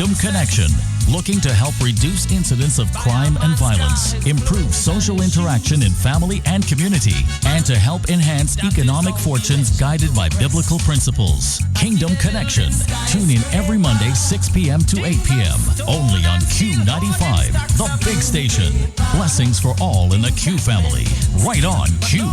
Kingdom Connection, looking to help reduce incidents of crime and violence, improve social interaction in family and community, and to help enhance economic fortunes guided by biblical principles. Kingdom Connection. Tune in every Monday, 6 p.m. to 8 p.m. Only on Q95, the big station. Blessings for all in the Q family. Right on Q.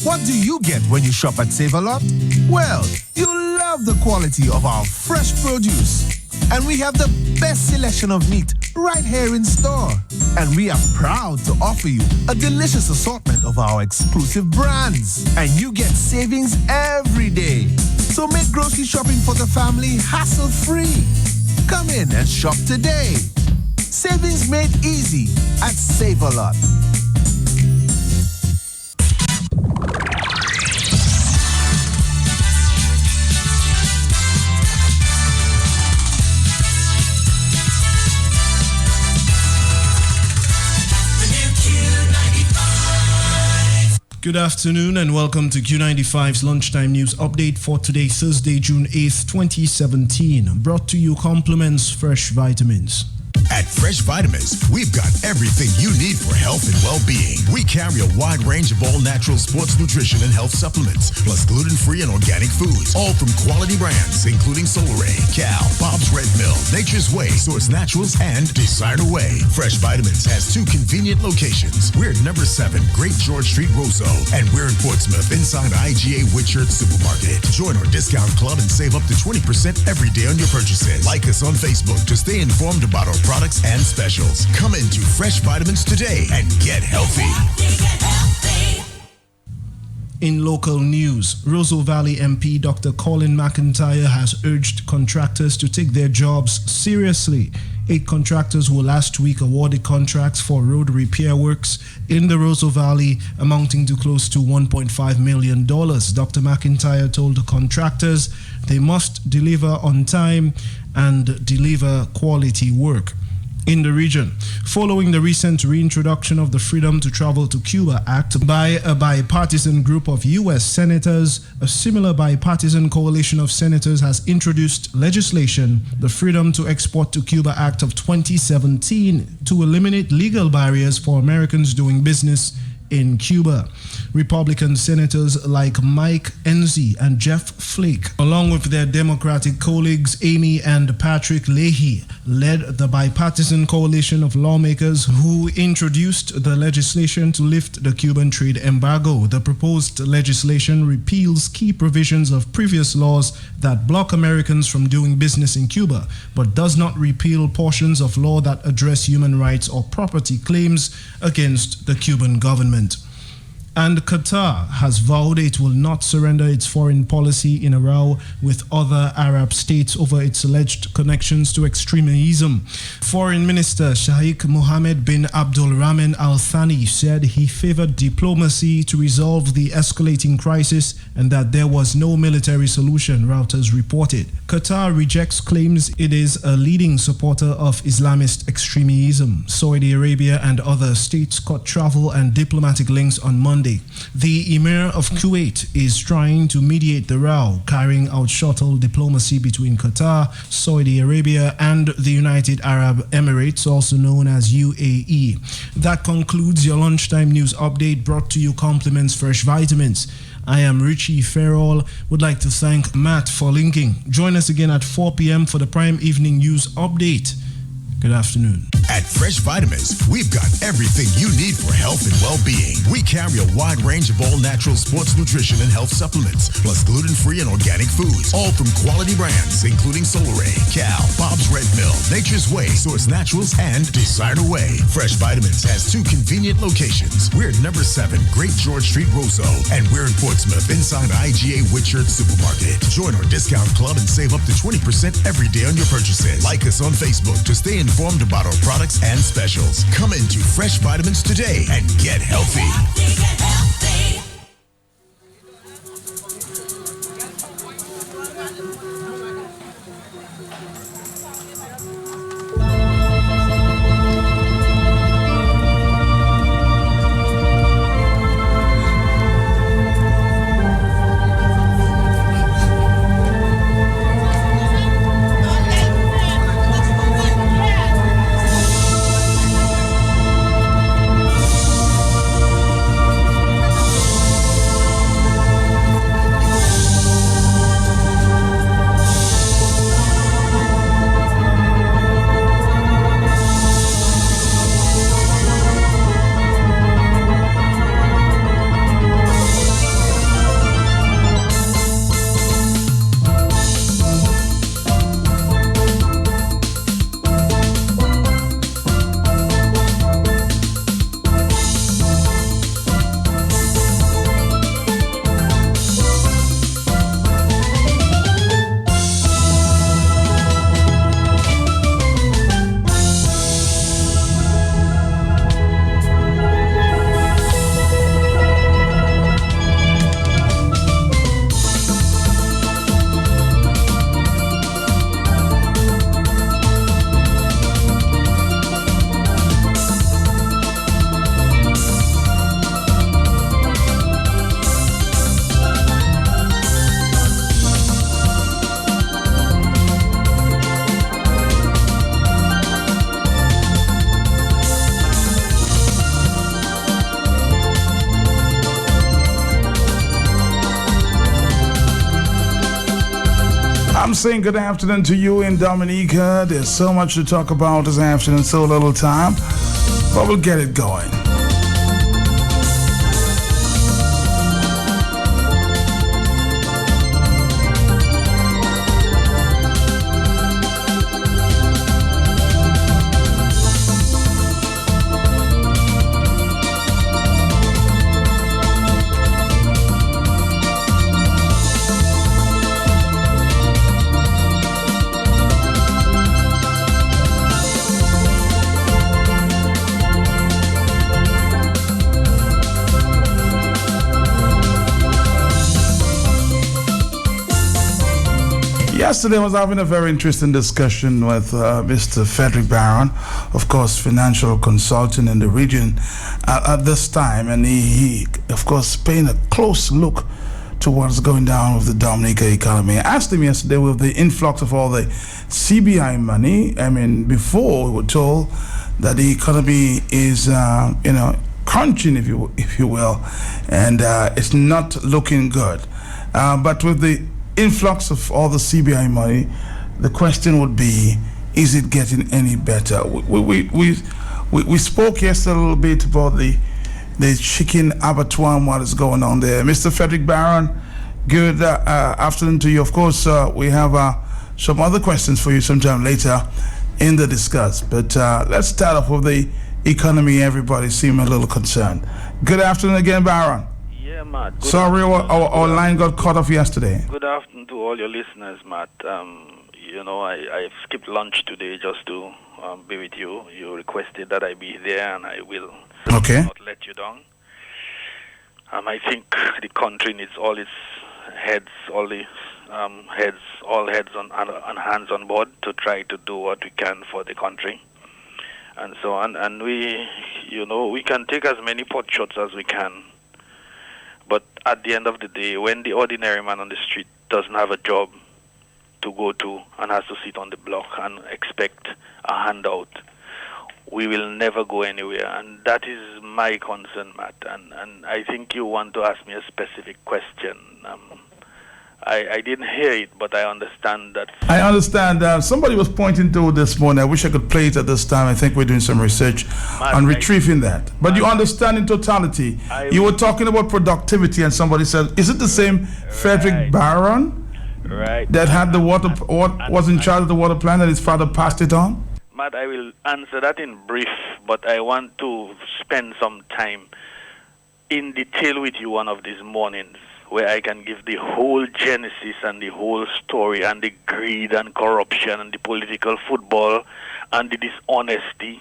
What do you get when you shop at Save-A-Lot? Well, you'll love the quality of our fresh produce. And we have the best selection of meat right here in store. And we are proud to offer you a delicious assortment of our exclusive brands. And you get savings every day. So make grocery shopping for the family hassle-free. Come in and shop today. Savings made easy at Save-A-Lot. Good afternoon and welcome to Q95's Lunchtime News Update for today, Thursday, June 8th, 2017. Brought to you compliments Fresh Vitamins. At Fresh Vitamins, we've got everything you need for health and well-being. We carry a wide range of all-natural sports nutrition and health supplements, plus gluten-free and organic foods, all from quality brands, including Solaray, Cal, Bob's Red Mill, Nature's Way, Source Naturals, and Desire Way. Fresh Vitamins has two convenient locations. We're at number 7, Great George Street, Roseau, and we're in Portsmouth, inside IGA Whitchurch Supermarket. Join our discount club and save up to 20% every day on your purchases. Like us on Facebook to stay informed about our products and specials. Come into Fresh Vitamins today and get healthy. In local news, Roseau Valley MP Dr. Colin McIntyre has urged contractors to take their jobs seriously. 8 contractors were last week awarded contracts for road repair works in the Roseau Valley amounting to close to $1.5 million. Dr. McIntyre told the contractors they must deliver on time and deliver quality work in the region. Following the recent reintroduction of the Freedom to Travel to Cuba Act by a bipartisan group of U.S. senators, a similar bipartisan coalition of senators has introduced legislation, the Freedom to Export to Cuba Act of 2017, to eliminate legal barriers for Americans doing business in Cuba. Republican senators like Mike Enzi and Jeff Flake, along with their Democratic colleagues Amy and Patrick Leahy, led the bipartisan coalition of lawmakers who introduced the legislation to lift the Cuban trade embargo. The proposed legislation repeals key provisions of previous laws that block Americans from doing business in Cuba, but does not repeal portions of law that address human rights or property claims against the Cuban government. And Qatar has vowed it will not surrender its foreign policy in a row with other Arab states over its alleged connections to extremism. Foreign Minister Sheikh Mohammed bin Abdul Rahman Al Thani said he favored diplomacy to resolve the escalating crisis and that there was no military solution, Reuters reported. Qatar rejects claims it is a leading supporter of Islamist extremism. Saudi Arabia and other states cut travel and diplomatic links on Monday. The Emir of Kuwait is trying to mediate the row, carrying out shuttle diplomacy between Qatar, Saudi Arabia, and the United Arab Emirates, also known as UAE. That concludes your lunchtime news update, brought to you compliments Fresh Vitamins. I am Richie Farrell. Would like to thank Matt for linking. Join us again at 4 p.m. for the Prime Evening News Update. Good afternoon. At Fresh Vitamins, we've got everything you need for health and well-being. We carry a wide range of all-natural sports nutrition and health supplements, plus gluten-free and organic foods, all from quality brands, including Solaray, Cal, Bob's Red Mill, Nature's Way, Source Naturals, and Desire Way. Fresh Vitamins has two convenient locations. We're at number 7, Great George Street, Roseau, and we're in Portsmouth, inside IGA Whitchurch Supermarket. Join our discount club and save up to 20% every day on your purchases. Like us on Facebook to stay informed about our products and specials. Come into Fresh Vitamins today and get healthy. I'm saying good afternoon to you in Dominica. There's so much to talk about this afternoon, so little time, but we'll get it going. Yesterday I was having a very interesting discussion with Mr. Frederick Barron, of course, financial consultant in the region at this time, and he, of course, paying a close look to what's going down with the Dominica economy. I asked him yesterday with the influx of all the CBI money. I mean, before we were told that the economy is, crunching, if you will, and it's not looking good. But with the influx of all the CBI money, the question would be, is it getting any better? We spoke yesterday a little bit about the chicken abattoir and what is going on there. Mr. Frederick Barron, good afternoon to you. Of course, we have some other questions for you sometime later in the discuss. But let's start off with the economy. Everybody seems a little concerned. Good afternoon again, Barron. Yeah, Matt. Sorry, our line got cut off yesterday. Good afternoon to all your listeners, Matt. I skipped lunch today just to be with you. You requested that I be there, and I will not let you down. I think the country needs all its heads, all heads on hands on board to try to do what we can for the country. And so on. And we can take as many pot shots as we can. But at the end of the day, when the ordinary man on the street doesn't have a job to go to and has to sit on the block and expect a handout, we will never go anywhere. And that is my concern, Matt. And I think you want to ask me a specific question. I didn't hear it, but I understand that. I understand. Somebody was pointing to this morning. I wish I could play it at this time. I think we're doing some research on retrieving that. But you understand in totality. You were talking about productivity, and somebody said, is it the same Frederick Barron that had the was in charge of the water plant and his father passed it on? Matt, I will answer that in brief, but I want to spend some time in detail with you one of these mornings, where I can give the whole genesis and the whole story and the greed and corruption and the political football and the dishonesty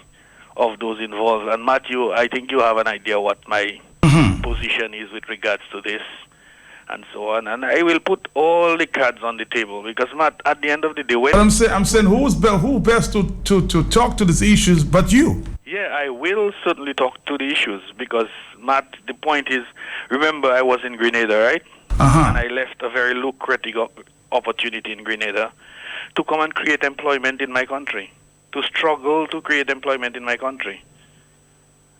of those involved. And Matthew, I think you have an idea what my position is with regards to this and so on. And I will put all the cards on the table because, Matt, at the end of the day... But I'm saying who best to talk to these issues but you? Yeah, I will certainly talk to the issues because, Matt, the point is, remember I was in Grenada, right? And I left a very lucrative opportunity in Grenada to come and create employment in my country, to struggle to create employment in my country.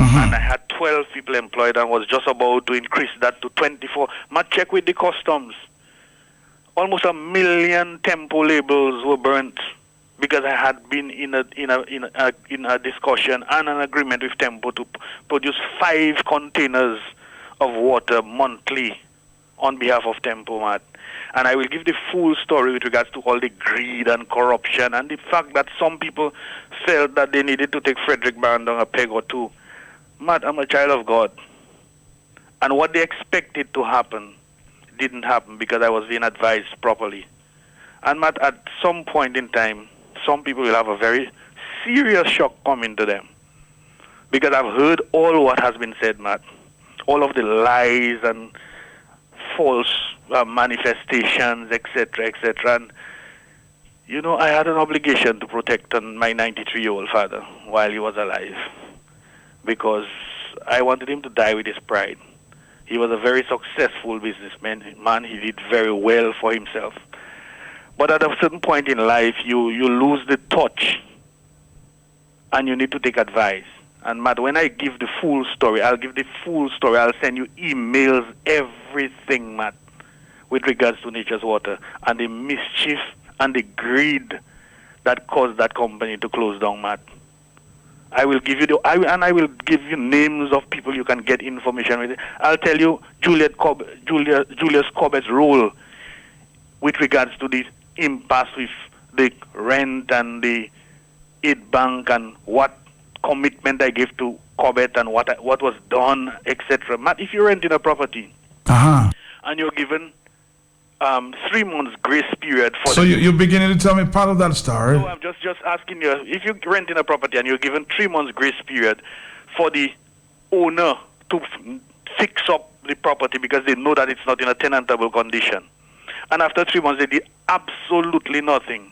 And I had 12 people employed and was just about to increase that to 24. Matt, check with the customs. Almost 1 million tempo labels were burnt, because I had been in a discussion and an agreement with Tempo to produce 5 containers of water monthly on behalf of Tempo, Matt. And I will give the full story with regards to all the greed and corruption and the fact that some people felt that they needed to take Frederick Barron down a peg or two. Matt, I'm a child of God. And what they expected to happen didn't happen because I was being advised properly. And Matt, at some point in time, some people will have a very serious shock coming to them. Because I've heard all what has been said, Matt. All of the lies and false manifestations, etc., etc. And, I had an obligation to protect my 93-year-old father while he was alive. Because I wanted him to die with his pride. He was a very successful businessman. He did very well for himself. But at a certain point in life, you lose the touch, and you need to take advice. And Matt, when I give the full story, I'll give the full story. I'll send you emails, everything, Matt, with regards to Nature's Water and the mischief and the greed that caused that company to close down, Matt. I will give you I will give you names of people you can get information with. I'll tell you Julius Corbett's role with regards to the impasse with the rent and the aid bank and what commitment I gave to Corbett and what was done, etc. Matt, if you're renting a property and you're given 3 months grace period for... So you're beginning to tell me part of that story? No, I'm just asking you, if you're renting a property and you're given 3 months grace period for the owner to fix up the property because they know that it's not in a tenantable condition, and after 3 months they did absolutely nothing,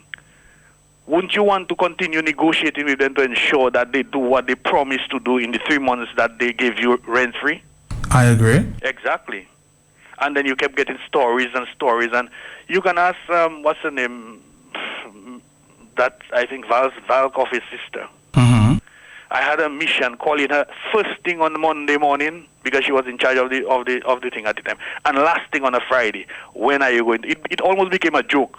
wouldn't you want to continue negotiating with them to ensure that they do what they promised to do in the 3 months that they gave you rent-free? I agree. Exactly. And then you kept getting stories, and you can ask, what's her name, that I think Val Coffey's sister. Mm-hmm. I had a mission calling her first thing on Monday morning because she was in charge of the thing at the time, and last thing on a Friday. When are you going? It almost became a joke,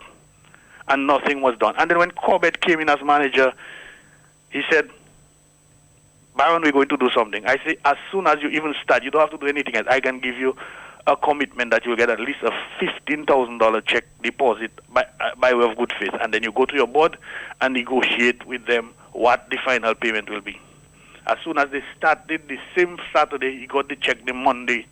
and nothing was done. And then when Corbett came in as manager, he said, Baron, we're going to do something. I say, as soon as you even start, you don't have to do anything else. I can give you a commitment that you'll get at least a $15,000 check deposit by way of good faith, and then you go to your board and negotiate with them what the final payment will be. As soon as they started, the same Saturday, he got the check the Monday.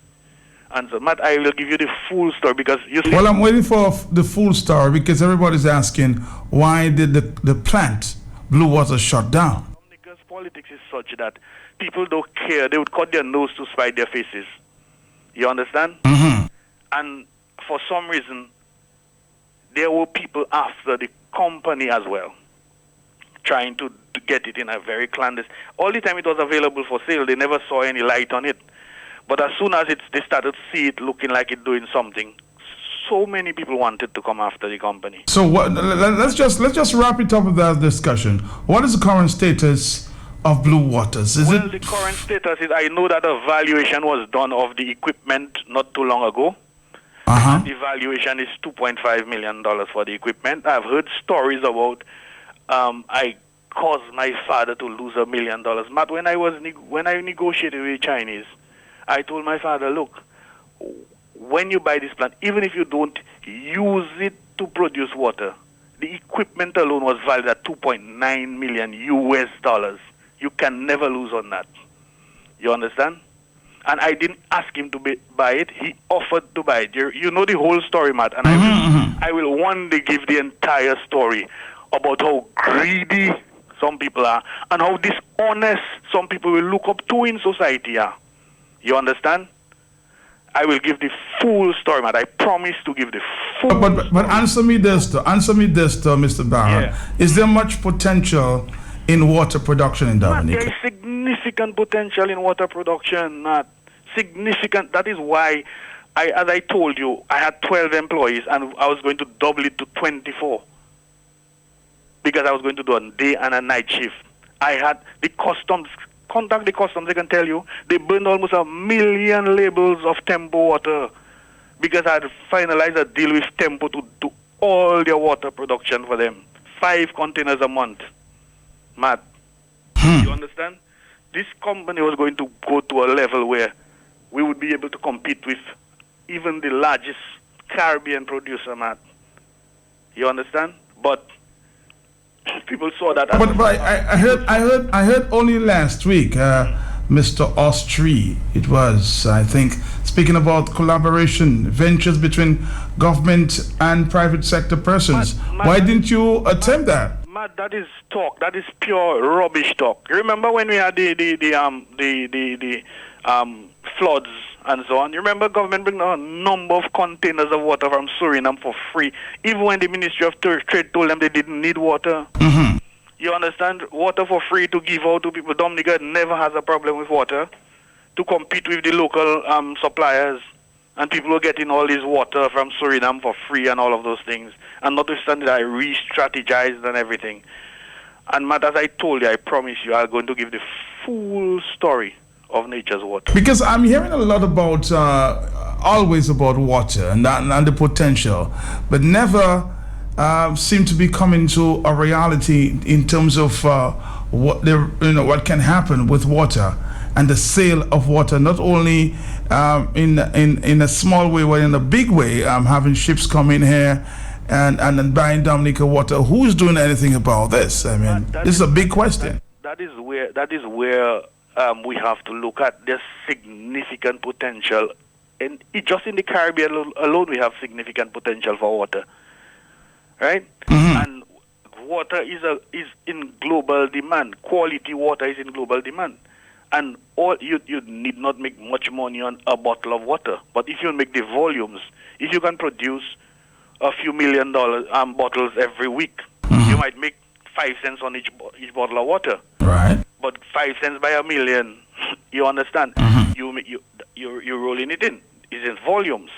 And so, Matt, I will give you the full story because you see... Well, I'm waiting for the full story because everybody's asking, why did the plant, Blue Water, shut down? Because politics is such that people don't care. They would cut their nose to spite their faces. You understand? Mm-hmm. And for some reason, there were people after the company as well, trying to get it in a very clandestine. All the time it was available for sale, they never saw any light on it. But as soon as they started to see it looking like it doing something, so many people wanted to come after the company. So let's just wrap it up with that discussion. What is the current status of Blue Waters? The current status is I know that a valuation was done of the equipment not too long ago. Uh-huh. The valuation is $2.5 million for the equipment. I've heard stories about I caused my father to lose $1 million. Matt, when I negotiated with the Chinese, I told my father, look, when you buy this plant, even if you don't use it to produce water, the equipment alone was valued at $2.9 million US. You can never lose on that. You understand? And I didn't ask him to buy it. He offered to buy it. You know the whole story, Matt. And I will one day give the entire story about how greedy some people are and how dishonest some people will look up to in society are. You understand? I will give the full story, Matt. I promise to give the full story. But answer me this, Mr. Baron. Yeah. Is there much potential in water production in Dominica? There is significant potential in water production, Matt. Significant. That is why, as I told you, I had 12 employees and I was going to double it to 24 because I was going to do a day and a night shift. I had the customs. Contact the customs, they can tell you. They burned almost 1 million labels of Tempo water because I had finalized a deal with Tempo to do all their water production for them. 5 containers a month. Matt, you understand? This company was going to go to a level where we would be able to compete with even the largest Caribbean producer, Matt. You understand? But people saw that. But I heard only last week, Mr. Austri, it was, I think, speaking about collaboration, ventures between government and private sector persons. Why didn't you attempt that? Matt, that is talk. That is pure rubbish talk. Remember when we had the floods and so on? You remember government bringing a number of containers of water from Suriname for free, even when the Ministry of Trade told them they didn't need water. Mm-hmm. You understand? Water for free to give out to people. Dominica never has a problem with water to compete with the local suppliers. And people were getting all this water from Suriname for free and all of those things. And notwithstanding that, I re-strategized and everything. And Matt, as I told you, I promise you, I'm going to give the full story of Nature's Water. Because I'm hearing a lot about, always about water and the potential, but never seem to be coming to a reality in terms of what can happen with water and the sale of water, not only in a small way, but in a big way, having ships come in here and buying Dominica water. Who's doing anything about this? I mean, this is a big question. That is where we have to look at. There's significant potential, and just in the Caribbean alone, we have significant potential for water, right? Mm-hmm. And water is in global demand. Quality water is in global demand, and you need not make much money on a bottle of water. But if you make the volumes, if you can produce a few $1 million bottles every week, mm-hmm. you might make 5 cents on each bottle of water. Right. But 5 cents by 1 million, you understand? Mm-hmm. You're rolling it in. It's in volumes,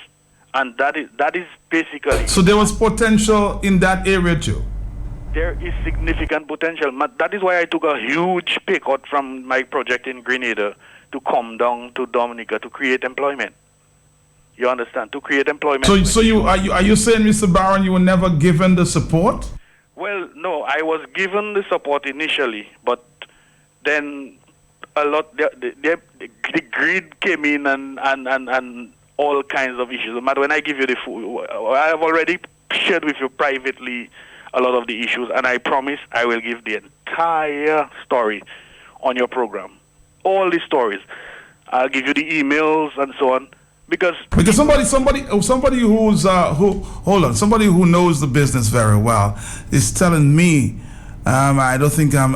and that is basically. So there was potential in that area too. There is significant potential. That is why I took a huge pay cut from my project in Grenada to come down to Dominica to create employment. You understand? To create employment. So are you saying, Mr. Barron, you were never given the support? Well, no, I was given the support initially, but then a lot the greed came in and all kinds of issues. But when I give you the full, I have already shared with you privately a lot of the issues, and I promise I will give the entire story on your program, all the stories. I'll give you the emails and so on. Because somebody who knows the business very well is telling me, I don't think I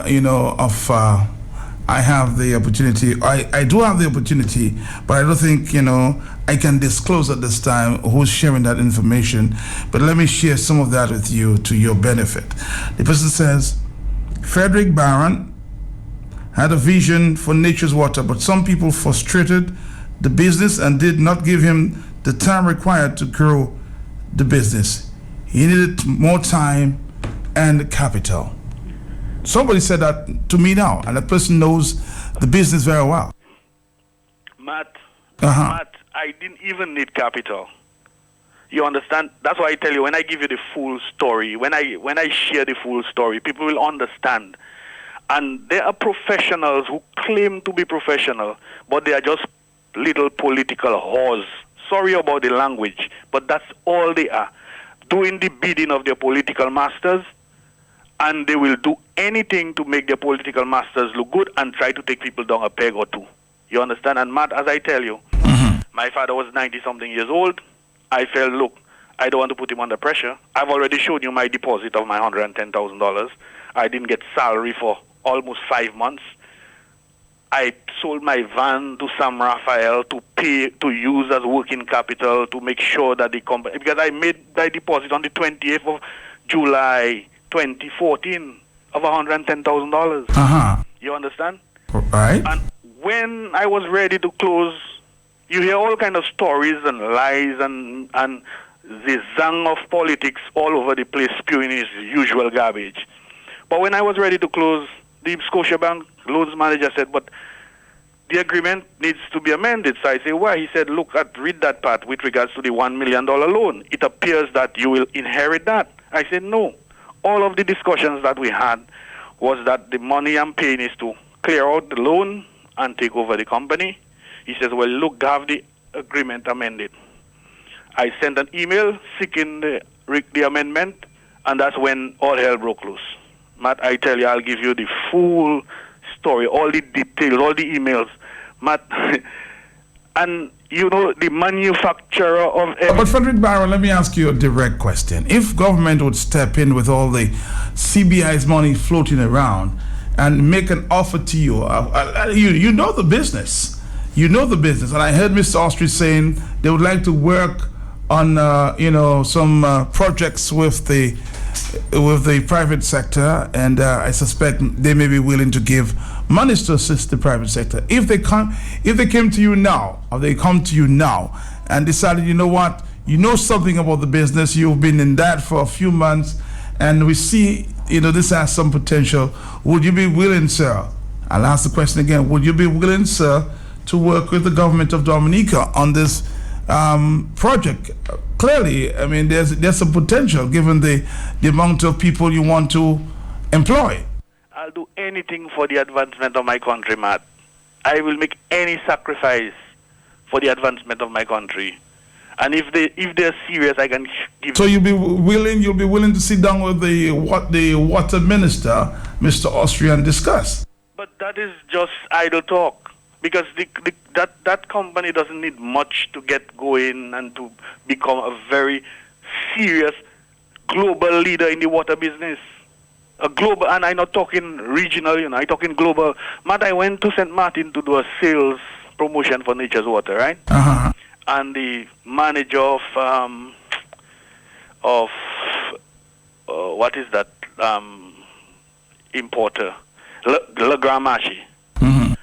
have the opportunity. I do have the opportunity, but I don't think I can disclose at this time who's sharing that information. But let me share some of that with you to your benefit. The person says, Frederick Barron had a vision for nature's water, but some people frustrated the business and did not give him the time required to grow the business. He needed more time and capital. Somebody said that to me now, and that person knows the business very well. Matt, I didn't even need capital. You understand? That's why I tell you, when I give you the full story, when I share the full story, people will understand. And there are professionals who claim to be professional, but they are just little political whores. Sorry about the language, but that's all they are. Doing the bidding of their political masters, and they will do anything to make their political masters look good and try to take people down a peg or two. You understand? And Matt, as I tell you, my father was 90-something years old. I felt, look, I don't want to put him under pressure. I've already showed you my deposit of my $110,000. I didn't get salary for almost 5 months. I sold my van to Sam Raphael to use as working capital to make sure that the company, because I made my deposit on the 28th of July 2014 of $110,000. You understand? Right. And when I was ready to close, you hear all kind of stories and lies and the zang of politics all over the place spewing his usual garbage. But when I was ready to close, the Scotiabank loans manager said, but the agreement needs to be amended. So I say, why? He said, read that part with regards to the $1 million loan. It appears that you will inherit that. I said, no. All of the discussions that we had was that the money I'm paying is to clear out the loan and take over the company. He says, well, look, have the agreement amended. I sent an email seeking the amendment, and that's when all hell broke loose. Matt, I tell you, I'll give you the full story, all the details, all the emails. Matt, and the manufacturer of... But Frederick Barron, let me ask you a direct question. If government would step in with all the CBI's money floating around and make an offer to you, you know the business. You know the business. And I heard Mr. Ostrich saying they would like to work on, some projects with the private sector, and I suspect they may be willing to give monies to assist the private sector. If they came to you now, or they come to you now and decided, you know what, you know something about the business, you've been in that for a few months, and we see, this has some potential, would you be willing, sir? I'll ask the question again. Would you be willing, sir, to work with the government of Dominica on this project clearly, I mean, there's a potential given the amount of people you want to employ. I'll do anything for the advancement of my country, Matt. I will make any sacrifice for the advancement of my country. And if they're serious, I can give. So you'll be willing to sit down with the water minister, Mr. Austri, and discuss. But that is just idle talk, because that company doesn't need much to get going and to become a very serious global leader in the water business. A global, and I'm not talking regional, I'm talking global. Matt, I went to St. Martin to do a sales promotion for Nature's Water, right? Uh-huh. And the manager of what is that importer, Le Grand Marché. Mm-hmm.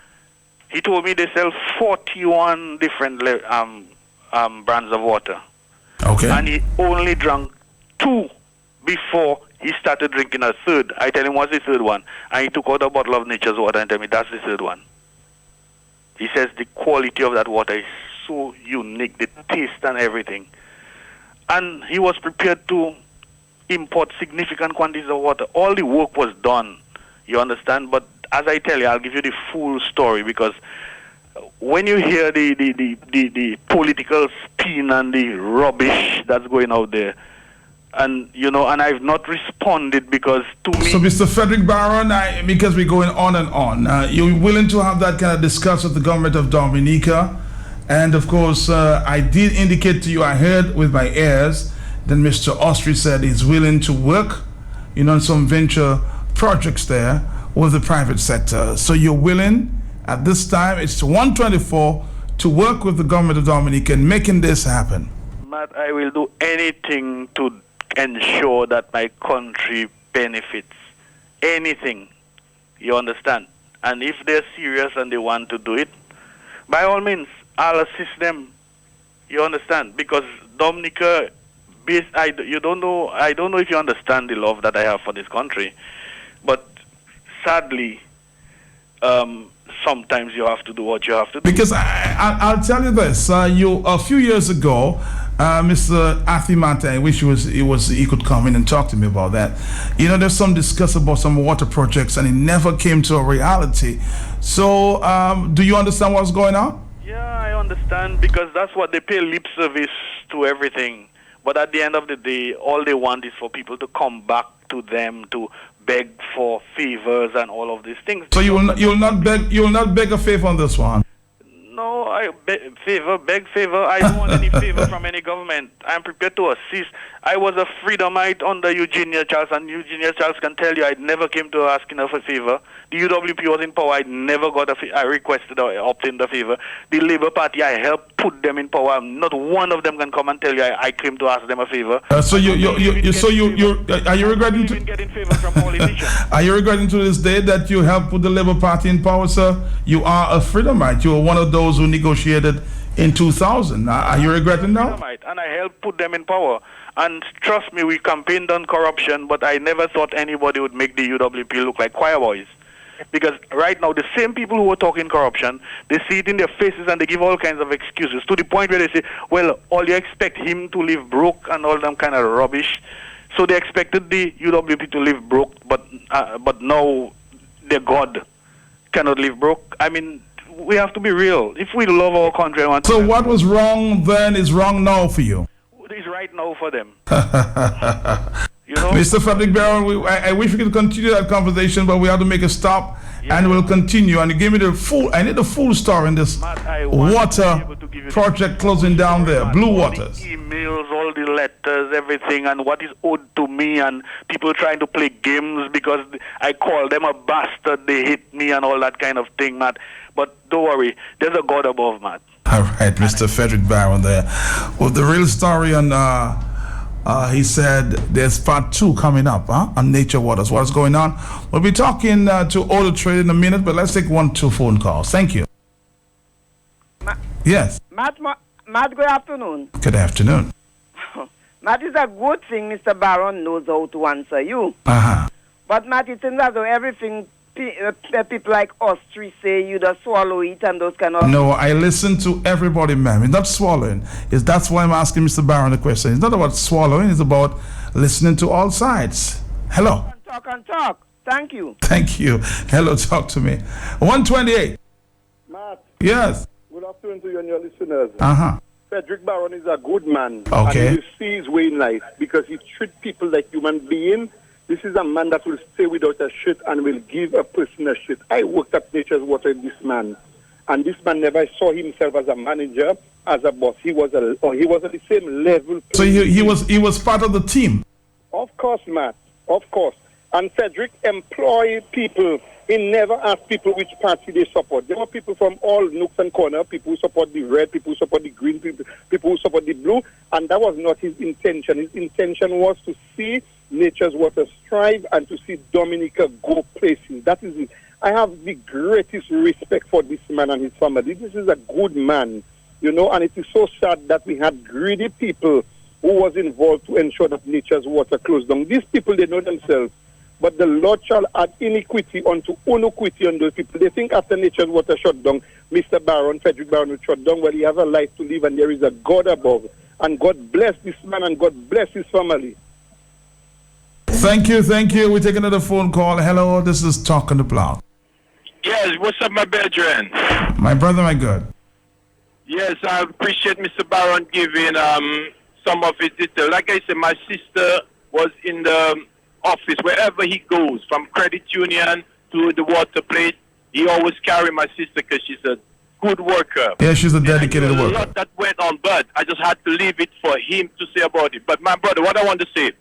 He told me they sell 41 different brands of water. Okay. And he only drank 2 before he started drinking a third. I tell him, what's the third one? And he took out a bottle of Nature's Water and tell me, that's the third one. He says the quality of that water is so unique, the taste and everything. And he was prepared to import significant quantities of water. All the work was done, you understand? But as I tell you, I'll give you the full story, because when you hear the political spin and the rubbish that's going out there, and and I've not responded because to me. So, Mr. Frederick Barron, because we're going on and on, you're willing to have that kind of discussion with the government of Dominica, and of course, I did indicate to you, I heard with my ears, that Mr. Austri said he's willing to work, on some venture projects there with the private sector. So you're willing at this time, it's 124, to work with the government of Dominica in making this happen. Matt, I will do anything to ensure that my country benefits. Anything. You understand? And if they're serious and they want to do it, by all means, I'll assist them. You understand? Because Dominica, I don't know if you understand the love that I have for this country, but sadly, sometimes you have to do what you have to do. Because I'll tell you this: a few years ago, Mr. Athimate, I wish he could come in and talk to me about that. There's some discussion about some water projects, and it never came to a reality. So, do you understand what's going on? Yeah, I understand, because that's what they pay lip service to everything. But at the end of the day, all they want is for people to come back to them to beg for favors and all of these things. So you'll not beg a favor on this one? No, I beg favor. I don't want any favor from any government. I'm prepared to assist. I was a freedomite under Eugenia Charles, and Eugenia Charles can tell you I never came to asking her for a favor. The UWP was in power. I never got I requested or obtained a favor. The Labour Party, I helped put them in power. Not one of them can come and tell you I came to ask them a favor. So are you regretting to getting favor from politicians? Are you regretting to this day that you helped put the Labour Party in power, sir? You are a freedomite. You were one of those who negotiated in 2000. Are you regretting now? And I helped put them in power. And trust me, we campaigned on corruption, but I never thought anybody would make the UWP look like choir boys. Because right now, the same people who are talking corruption, they see it in their faces and they give all kinds of excuses, to the point where they say, well, all you expect him to live broke and all them kind of rubbish. So they expected the UWP to live broke, but now their God cannot live broke. I mean, we have to be real. If we love our country... So what was wrong then is wrong now for you? It is right now for them. Mr. Frederick Barron, I wish we could continue that conversation, but we have to make a stop, and we'll continue. And you give me I need the full story in this water project closing down there, Blue Waters. All the emails, all the letters, everything, and what is owed to me, and people trying to play games because I call them a bastard, they hit me and all that kind of thing, Matt. But don't worry, there's a God above, Matt. All right, Mr. Frederick Barron there. Well, the real story on... he said there's part 2 coming up on Nature Waters. What's going on? We'll be talking to Auto Trade in a minute, but let's take 1-2 phone calls. Thank you. Yes. Matt, good afternoon. Good afternoon. Matt, it's a good thing Mr. Barron knows how to answer you. Uh-huh. But Matt, it seems as though everything people like us three say you just swallow it and those kind of... No, I listen to everybody, ma'am. It's not swallowing. That's why I'm asking Mr. Barron the question. It's not about swallowing. It's about listening to all sides. Hello. Talk. Thank you. Thank you. Hello, talk to me. 128. Matt. Yes. Good afternoon to you and your listeners. Uh-huh. Frederick Barron is a good man. Okay. And he see his way in life because he treats people like human beings. This is a man that will stay without a shit and will give a person a shit. I worked at Nature's Water with this man. And this man never saw himself as a manager, as a boss. He was at the same level. So he was part of the team? Of course, Matt. Of course. And Frederick employed people. He never asked people which party they support. There were people from all nooks and corners, people who support the red, people who support the green, people who support the blue, and that was not his intention. His intention was to see Nature's Water strive and to see Dominica go places. That is it. I have the greatest respect for this man and his family. This is a good man, and it is so sad that we had greedy people who was involved to ensure that Nature's Water closed down. These people, they know themselves. But the Lord shall add iniquity unto iniquity on those people. They think after Nature's Water shut down, Mr. Barron, Frederick Barron will shut down. Well, he has a life to live and there is a God above. And God bless this man and God bless his family. Thank you. We take another phone call. Hello, this is Talk on the Block. Yes, what's up, my brethren? My brother, my God. Yes, I appreciate Mr. Barron giving some of his details. Like I said, my sister was in the office, wherever he goes, from credit union to the water place, he always carry my sister because she's a good worker. Yeah, she's a dedicated worker. A lot that went on, but I just had to leave it for him to say about it. But my brother, what I want to say,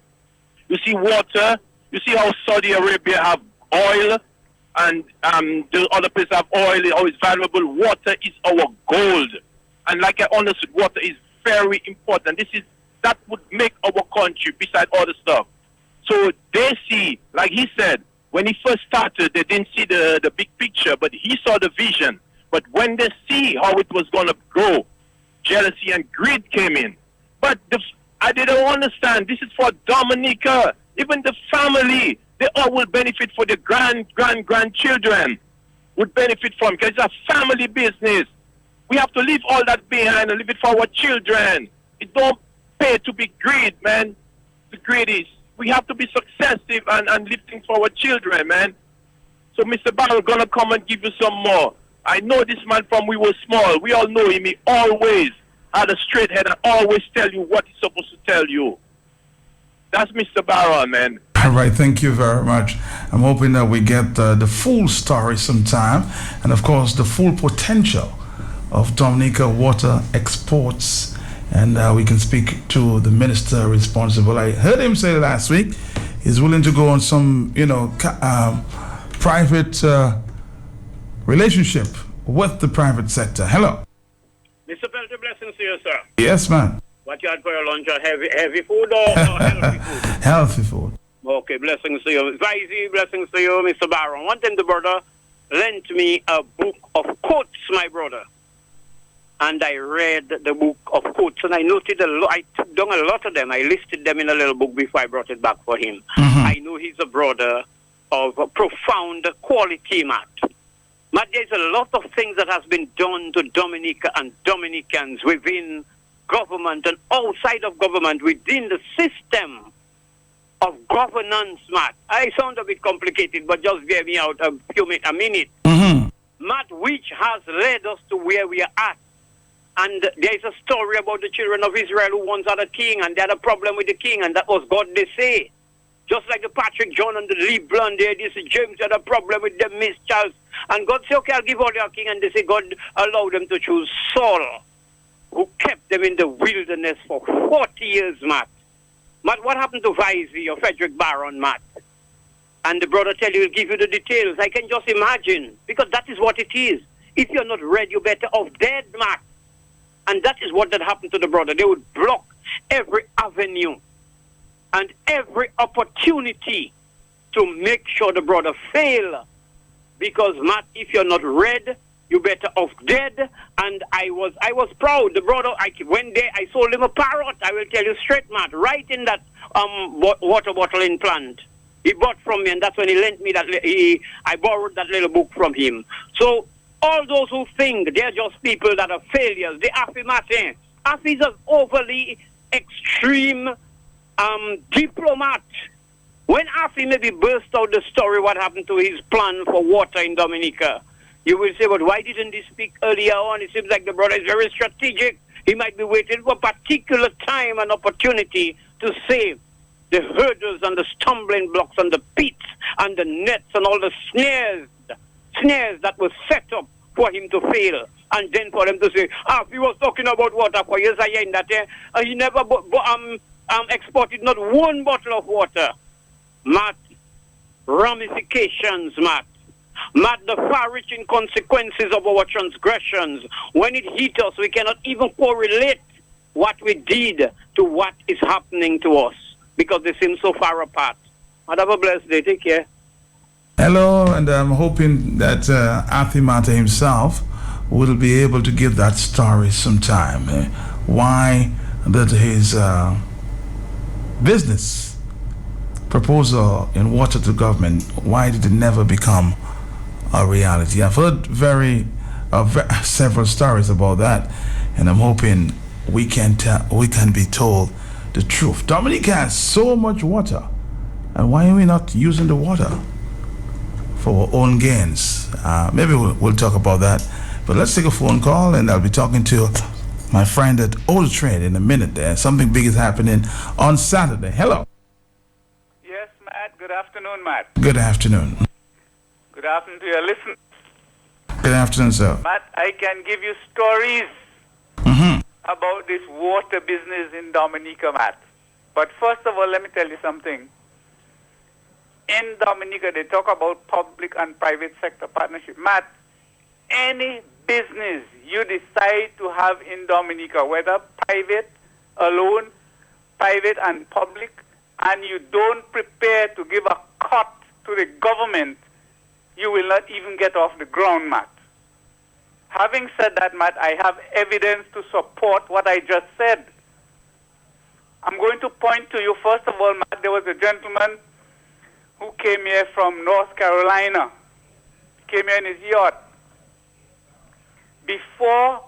you see water, you see how Saudi Arabia have oil and the other places have oil, it's always valuable. Water is our gold. And like I understood, water is very important. That would make our country beside other stuff. So they see, like he said, when he first started, they didn't see the big picture, but he saw the vision. But when they see how it was going to grow, jealousy and greed came in. But I didn't understand. This is for Dominica. Even the family, they all will benefit for the grandchildren would benefit from because it's a family business. We have to leave all that behind and leave it for our children. It don't pay to be greed, man. The greed is. We have to be successive and live things for our children, man. So Mr. Barron gonna come and give you some more. I know this man from we were small. We all know him. He always had a straight head and always tell you what he's supposed to tell you. That's Mr. Barron, man. All right, thank you very much. I'm hoping that we get the full story sometime, and of course the full potential of Dominica water exports. And we can speak to the minister responsible. I heard him say last week he's willing to go on some, private relationship with the private sector. Hello. Mr. Pelter, blessings to you, sir. Yes, man. What you had for your lunch? Heavy food or healthy food? Healthy food. Okay, blessings to you. Vizy, blessings to you, Mr. Barron. One time the brother lent me a book of quotes, my brother. And I read the book of quotes, and I noted I took down a lot of them. I listed them in a little book before I brought it back for him. Mm-hmm. I know he's a brother of a profound quality, Matt. Matt, there's a lot of things that has been done to Dominica and Dominicans within government and outside of government, within the system of governance, Matt. I sound a bit complicated, but just bear me out a minute. Mm-hmm. Matt, which has led us to where we are at. And there's a story about the children of Israel who once had a king, and they had a problem with the king, and that was God, they say. Just like the Patrick John and the Lee Blonde, this James had a problem with them, Miss Charles. And God said, okay, I'll give all your king. And they say God allowed them to choose Saul, who kept them in the wilderness for 40 years, Matt. Matt, what happened to Vizy or Frederick Barron, Matt? And the brother tell you, he'll give you the details. I can just imagine, because that is what it is. If you're not ready, you're better off dead, Matt. And that is what had happened to the brother. They would block every avenue and every opportunity to make sure the brother fail. Because, Matt, if you're not ready, you're better off dead. And I was proud. The brother, one day I sold him a parrot. I will tell you straight, Matt, right in that water bottling plant. he bought from me, and that's when he lent me I borrowed that little book from him. So all those who think they're just people that are failures, they Afi Martin. Afi is an overly extreme diplomat. When Afi maybe burst out the story what happened to his plan for water in Dominica, you will say, but why didn't he speak earlier on? It seems like the brother is very strategic. He might be waiting for a particular time and opportunity to say the hurdles and the stumbling blocks and the pits and the nets and all the snares that were set up for him to fail. And then for them to say, he was talking about water for years again, that he never exported not one bottle of water. Matt, ramifications, Matt, the far-reaching consequences of our transgressions. When it hit us, we cannot even correlate what we did to what is happening to us because they seem so far apart. Have a blessed day. Take care. Hello, and I'm hoping that Afi Mata himself will be able to give that story sometime. Why that his business proposal in water to government, why did it never become a reality? I've heard several stories about that, and I'm hoping we can be told the truth. Dominica has so much water, and why are we not using the water for our own gains? Maybe we'll talk about that, but let's take a phone call, and I'll be talking to my friend at Old Trade in a minute. There, something big is happening on Saturday. Hello. Yes, Matt. Good afternoon, Matt. Good afternoon. Good afternoon to your listeners. Good afternoon, sir. Matt, I can give you stories about this water business in Dominica, Matt. But first of all, let me tell you something. In Dominica, they talk about public and private sector partnership. Matt, any business you decide to have in Dominica, whether private alone, private and public, and you don't prepare to give a cut to the government, you will not even get off the ground, Matt. Having said that, Matt, I have evidence to support what I just said. I'm going to point to you, first of all, Matt, there was a gentleman who came here from North Carolina. He came here in his yacht. Before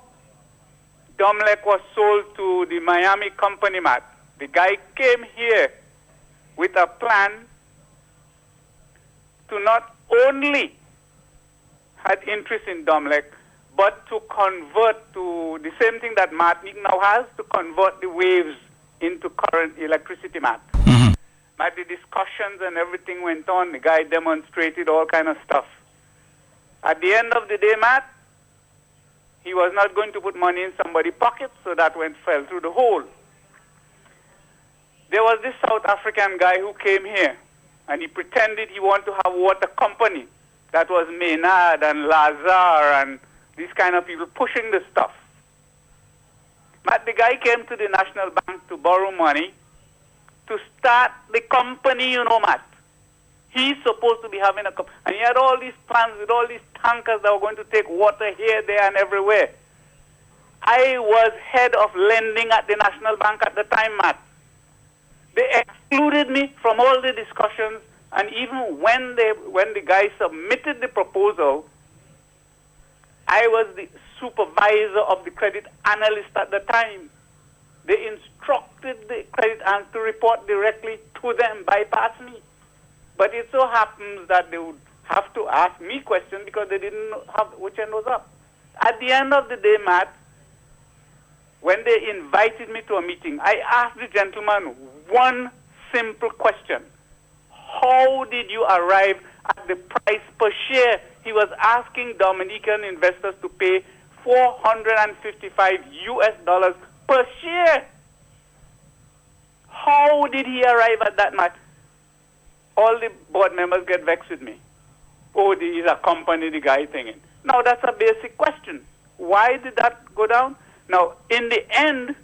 Domlec was sold to the Miami company, Matt, the guy came here with a plan to not only had interest in Domlec, but to convert to the same thing that Martinique now has, to convert the waves into current electricity, Matt. Matt, the discussions and everything went on. The guy demonstrated all kind of stuff. At the end of the day, Matt, he was not going to put money in somebody's pocket, so that fell through the hole. There was this South African guy who came here, and he pretended he wanted to have a water company. That was Maynard and Lazar and these kind of people pushing the stuff. But the guy came to the National Bank to borrow money to start the company, Matt. He's supposed to be having a company. And he had all these plans with all these tankers that were going to take water here, there, and everywhere. I was head of lending at the National Bank at the time, Matt. They excluded me from all the discussions, and even when the guy submitted the proposal, I was the supervisor of the credit analyst at the time. They instructed the credit analyst to report directly to them, bypass me. But it so happens that they would have to ask me questions because they didn't have which end was up. At the end of the day, Matt, when they invited me to a meeting, I asked the gentleman one simple question. How did you arrive at the price per share? He was asking Dominican investors to pay $455 per share. How did he arrive at that, Matt? All the board members get vexed with me. Oh, he's a company, the guy thinking. Now, that's a basic question. Why did that go down? Now, in the end,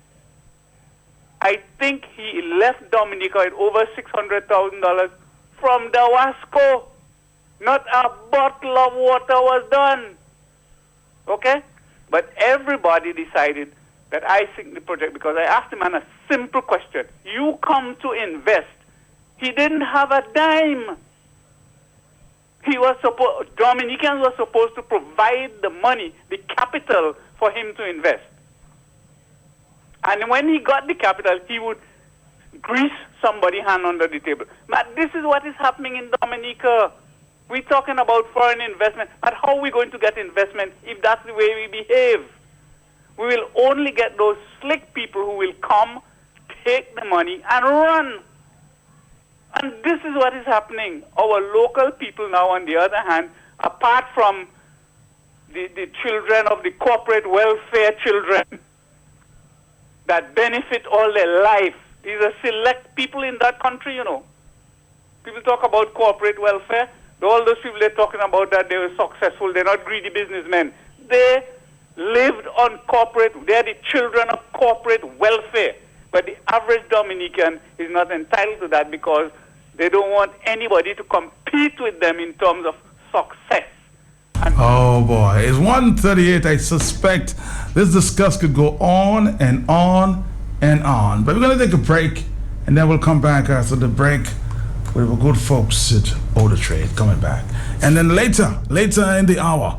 I think he left Dominica with over $600,000 from Dawasco. Not a bottle of water was done. Okay? But everybody decided that I think the project, because I asked the man a simple question. You come to invest He didn't have a dime. Dominicans were supposed to provide the money, the capital, for him to invest. And when he got the capital, he would grease somebody's hand under the table. But this is what is happening in Dominica. We're talking about foreign investment. But how are we going to get investment if that's the way we behave? We will only get those slick people who will come, take the money, and run. And this is what is happening. Our local people now, on the other hand, apart from the children of the corporate welfare children that benefit all their life, these are select people in that country, you know. People talk about corporate welfare. All those people they're talking about that they were successful, they're not greedy businessmen. They lived on corporate, they're the children of corporate welfare. But the average Dominican is not entitled to that because they don't want anybody to compete with them in terms of success. Oh boy, it's 1:38. I suspect this discussion could go on and on and on. But we're going to take a break, and then we'll come back after the break with the good folks at Order Trade coming back. And then later in the hour,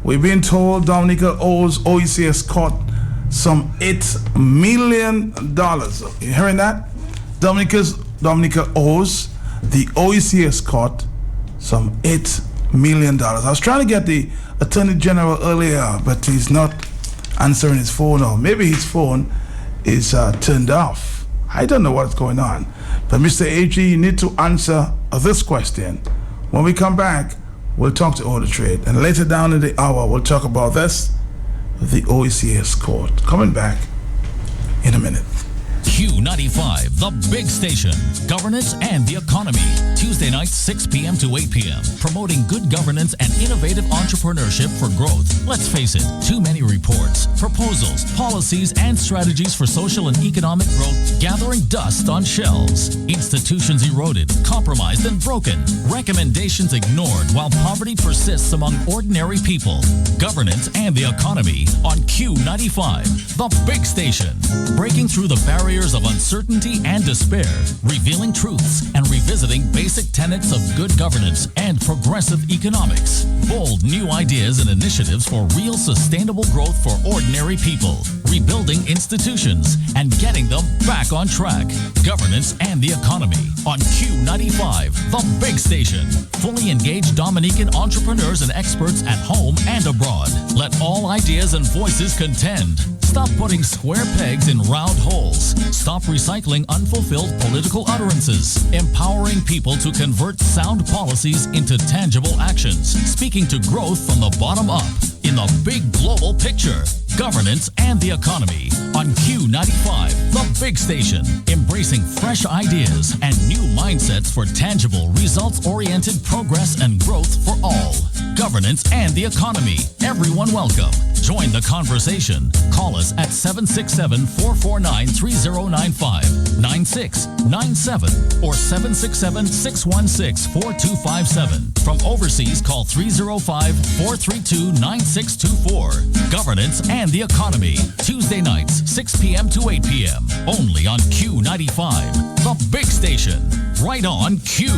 we've been told Dominica owes OECS Court some $8 million. You hearing that? Dominica owes the OECS Court some $8 million. I was trying to get the Attorney General earlier, but he's not answering his phone, or maybe his phone is turned off. I don't know what's going on. But Mr. AG, you need to answer this question. When we come back, we'll talk to Order Trade. And later down in the hour, we'll talk about this, the OECS Court. Coming back in a minute. Q95, the big station, governance and the economy. Tuesday nights, 6 p.m. to 8 p.m. Promoting good governance and innovative entrepreneurship for growth. Let's face it, too many reports, proposals, policies, and strategies for social and economic growth gathering dust on shelves. Institutions eroded, compromised, and broken. Recommendations ignored while poverty persists among ordinary people. Governance and the economy on Q95, the big station. Breaking through the barriers of uncertainty and despair, revealing truths and revisiting basic tenets of good governance and progressive economics. Bold new ideas and initiatives for real sustainable growth for ordinary people. Rebuilding institutions and getting them back on track. Governance and the economy on Q95, the big station. Fully engaged Dominican entrepreneurs and experts at home and abroad. Let all ideas and voices contend. Stop putting square pegs in round holes. Stop recycling unfulfilled political utterances. Empowering people to convert sound policies into tangible actions. Speaking to growth from the bottom up in the big global picture. Governance and the economy on Q95, the big station. Embracing fresh ideas and new mindsets for tangible, results-oriented progress and growth for all. Governance and the economy. Everyone welcome. Join the conversation. Call us at 767-449-3095, 9697, or 767-616-4257. From overseas, call 305-432-9624. Governance and the economy. Tuesday nights, 6 p.m. to 8 p.m. Only on Q95, the big station. Right on Q.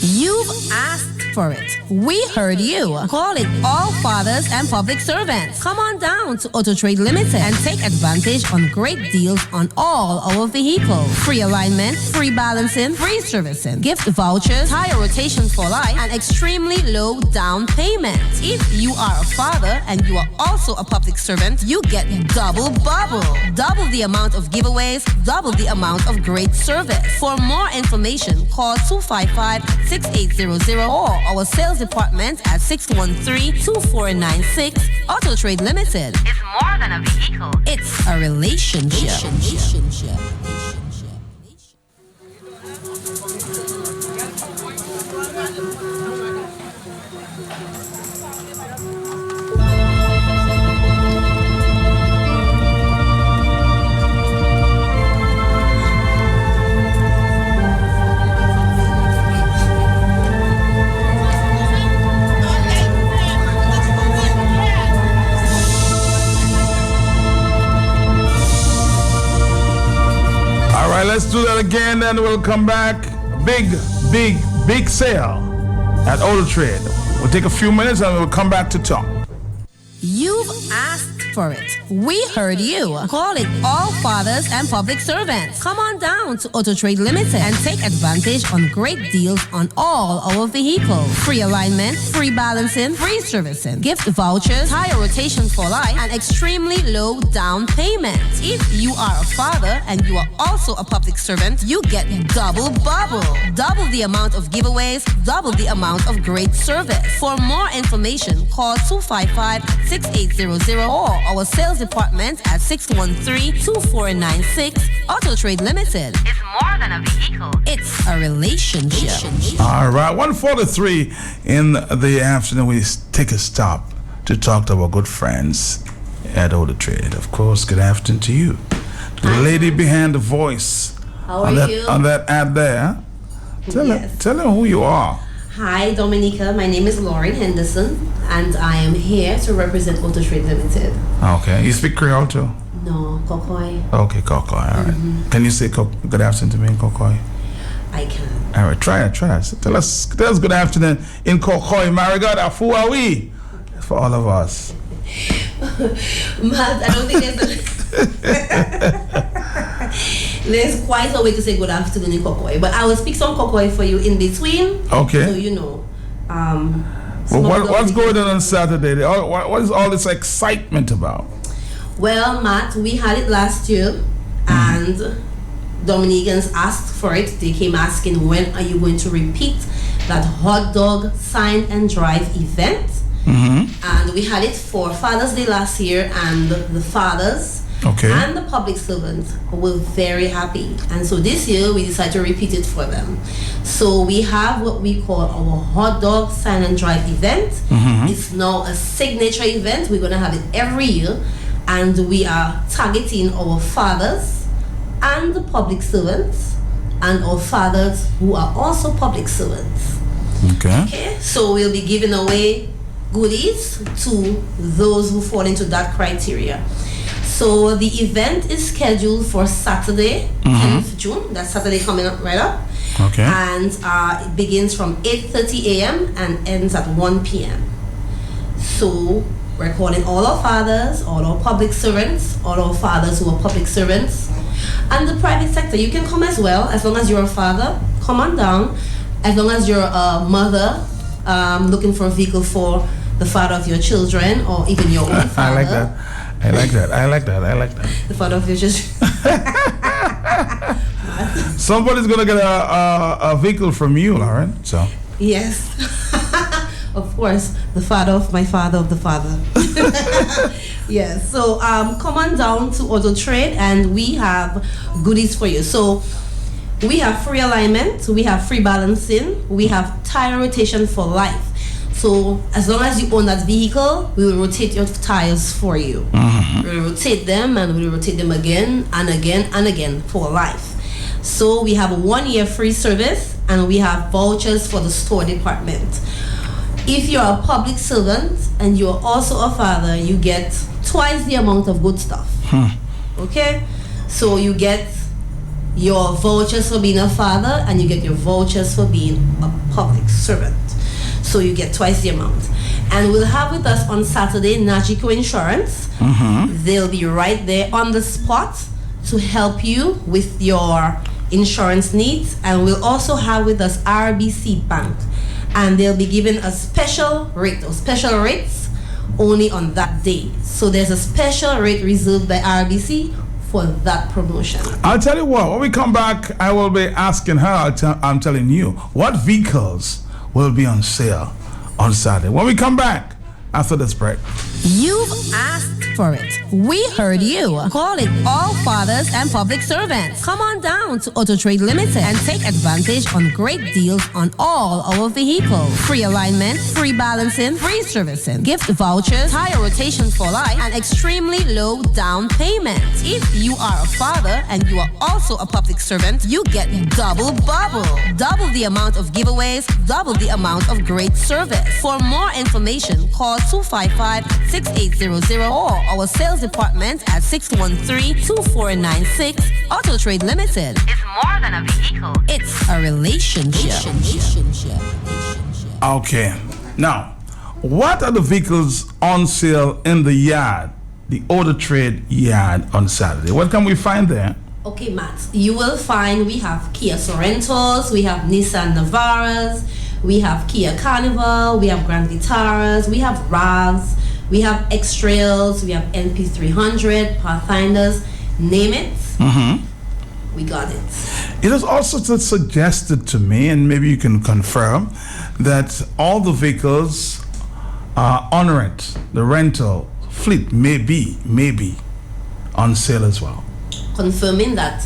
You've asked for it. We heard you. Call it all fathers and public servants. Come on down to Auto Trade Limited and take advantage on great deals on all our vehicles. Free alignment, free balancing, free servicing, gift vouchers, tire rotation for life, and extremely low down payment. If you are a father and you are also a public servant, you get double bubble. Double the amount of giveaways, double the amount of great service. For more information, call 255-6800 or our sales department at 613-2496. Auto Trade Limited. It's more than a vehicle. It's a relationship. Let's do that again, then we'll come back. Big sale at Auto Trade. We'll take a few minutes and we'll come back to talk. You've asked for it. We heard you. Call it all fathers and public servants. Come on down to Auto Trade Limited and take advantage on great deals on all our vehicles. Free alignment, free balancing, free servicing, gift vouchers, tire rotation for life, and extremely low down payment. If you are a father and you are also a public servant, you get double bubble. Double the amount of giveaways, double the amount of great service. For more information, call 255-6800 or our sales department at 613-2496. Auto Trade Limited. It's more than a vehicle. It's a relationship. All right, 1:43 in the afternoon. We take a stop to talk to our good friends at Auto Trade. Of course, good afternoon to you. The lady behind the voice. How are you? On that ad there. Tell them who you are. Hi, Dominica. My name is Lauren Henderson, and I am here to represent Auto Trade Limited. Okay. You speak Creole too? No, Kokoi. Okay, Kokoi. All right. Mm-hmm. Can you say good afternoon to me in Kokoi? I can. All right, try it. Tell us good afternoon in Kokoi. Marigada, who are we? For all of us. Matt, I don't think there's quite a way to say good afternoon in Kokoi, but I will speak some Kokoi for you in between. Okay. So you know. Well, what's going on Saturday? What is all this excitement about? Well, Matt, we had it last year, and Dominicans asked for it. They came asking, when are you going to repeat that hot dog sign and drive event? And we had it for Father's Day last year, and the fathers and the public servants were very happy. And so this year we decided to repeat it for them. So we have what we call our hot dog sign and drive event. It's now a signature event. We're going to have it every year, and we are targeting our fathers and the public servants and our fathers who are also public servants. Okay. So we'll be giving away goodies to those who fall into that criteria. So the event is scheduled for Saturday, 10th June. That's Saturday coming up right up. Okay. And it begins from 8:30 a.m. and ends at 1 p.m. So we're calling all our fathers, all our public servants, all our fathers who are public servants, and the private sector. You can come as well, as long as you're a father. Come on down. As long as you're a mother looking for a vehicle for the father of your children, or even your own father. I like that. The father of your children. Somebody's gonna get a vehicle from you, Lauren. So. Yes. Of course, the father of my father of the father. Yes. So come on down to Auto Trade, and we have goodies for you. So we have free alignment, we have free balancing, we have tire rotation for life. So as long as you own that vehicle, we will rotate your tires for you. We'll rotate them, and we'll rotate them again and again and again for life. So we have a 1-year free service, and we have vouchers for the store department. If you're a public servant and you're also a father, you get twice the amount of good stuff. Okay? So you get your vouchers for being a father, and you get your vouchers for being a public servant. So you get twice the amount. And we'll have with us on Saturday Najiko Insurance. They'll be right there on the spot to help you with your insurance needs. And we'll also have with us RBC Bank. And they'll be giving a special rate. Those special rates only on that day. So there's a special rate reserved by RBC for that promotion. I'll tell you what, when we come back, I will be asking her, I'm telling you, what vehicles will be on sale on Saturday. When we come back after this break. You've asked for it. We heard you. Call it all fathers and public servants. Come on down to Auto Trade Limited and take advantage on great deals on all our vehicles. Free alignment, free balancing, free servicing, gift vouchers, tire rotation for life, and extremely low down payment. If you are a father and you are also a public servant, you get double bubble. Double the amount of giveaways, double the amount of great service. For more information, call 255-6800 or our sales department at 613-2496. Auto Trade Limited. It's more than a vehicle. It's a relationship. Okay. Now, what are the vehicles on sale in the yard, the Auto Trade yard on Saturday? What can we find there? Okay, Matt, you will find we have Kia Sorentos, we have Nissan Navaras, we have Kia Carnival, we have Grand Vitaras, we have RAVs, we have X-Trails, we have NP300, Pathfinders, name it. We got it. It is also suggested to me, and maybe you can confirm, that all the vehicles are on rent. The rental fleet may be on sale as well. Confirming that,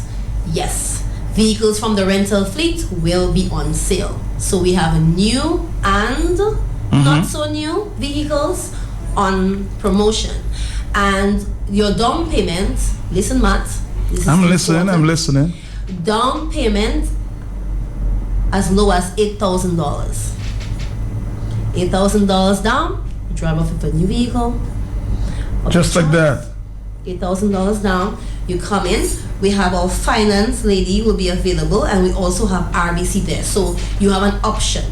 yes, vehicles from the rental fleet will be on sale. So we have new and not so new vehicles on promotion. And your down payment, listen, Matt. I'm listening. Down payment as low as $8,000. $8,000 down, you drive off with a new vehicle. Just like that. $8,000 down, you come in. We have our finance lady will be available, and we also have RBC there. So you have an option.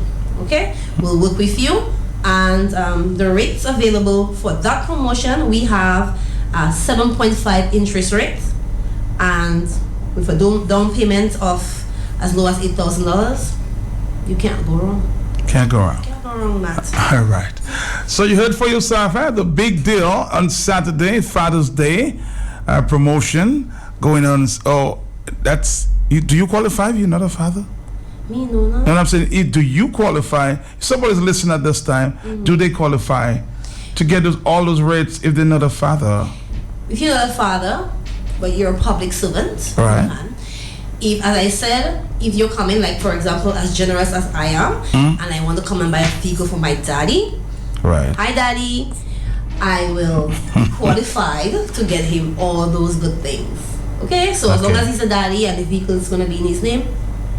Okay, we'll work with you, and the rates available for that promotion, we have a 7.5 interest rate, and with a down payment of as low as $8,000, you can't go wrong. Can't go wrong. Can't go wrong, Matt. All right. So you heard for yourself, the big deal on Saturday, Father's Day promotion going on. Oh, that's you. Do you qualify? You're not a father. Me, no. And I'm saying, do you qualify? If somebody's listening at this time, do they qualify to get all those rates if they're not a father? If you're not a father, but you're a public servant, right? If, as I said, if you're coming, like for example, as generous as I am, and I want to come and buy a vehicle for my daddy, right? Hi, daddy. I will be qualified to get him all those good things. Okay, so as long as he's a daddy and the vehicle is going to be in his name.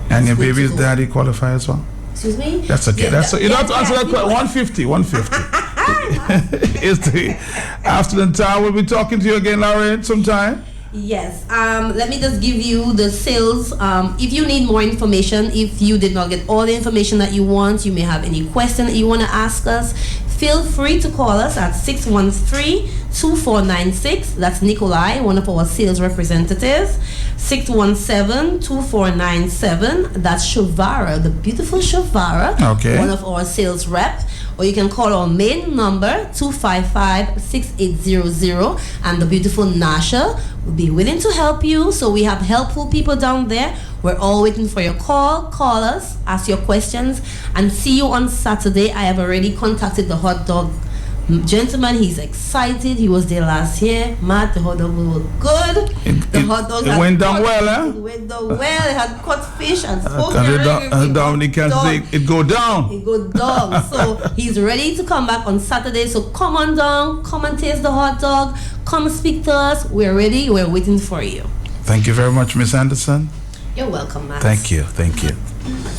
And your baby's daddy qualify as well? Excuse me? That's okay. Yeah, you don't have to answer that question. 150. It's the afternoon time. We'll be talking to you again, Lauren, sometime. Yes. Let me just give you the sales. If you need more information, if you did not get all the information that you want, you may have any question that you want to ask us, feel free to call us at 613-2496. That's Nikolai, one of our sales representatives. 617-2497. That's Shavara, the beautiful Shavara, one of our sales rep. Or you can call our main number, 255-6800, and the beautiful Nasha will be willing to help you. So we have helpful people down there. We're all waiting for your call. Call us, ask your questions, and see you on Saturday. I have already contacted the hot dog gentleman. He's excited. He was there last year. Matt, the hot dog was good. The hot dog went down well, huh? It went down well. It had cut fish and smoked Dominic can say it go down. It go down. So he's ready to come back on Saturday. So come on down. Come and taste the hot dog. Come speak to us. We're ready. We're waiting for you. Thank you very much, Miss Anderson. You're welcome, Matt. Thank you.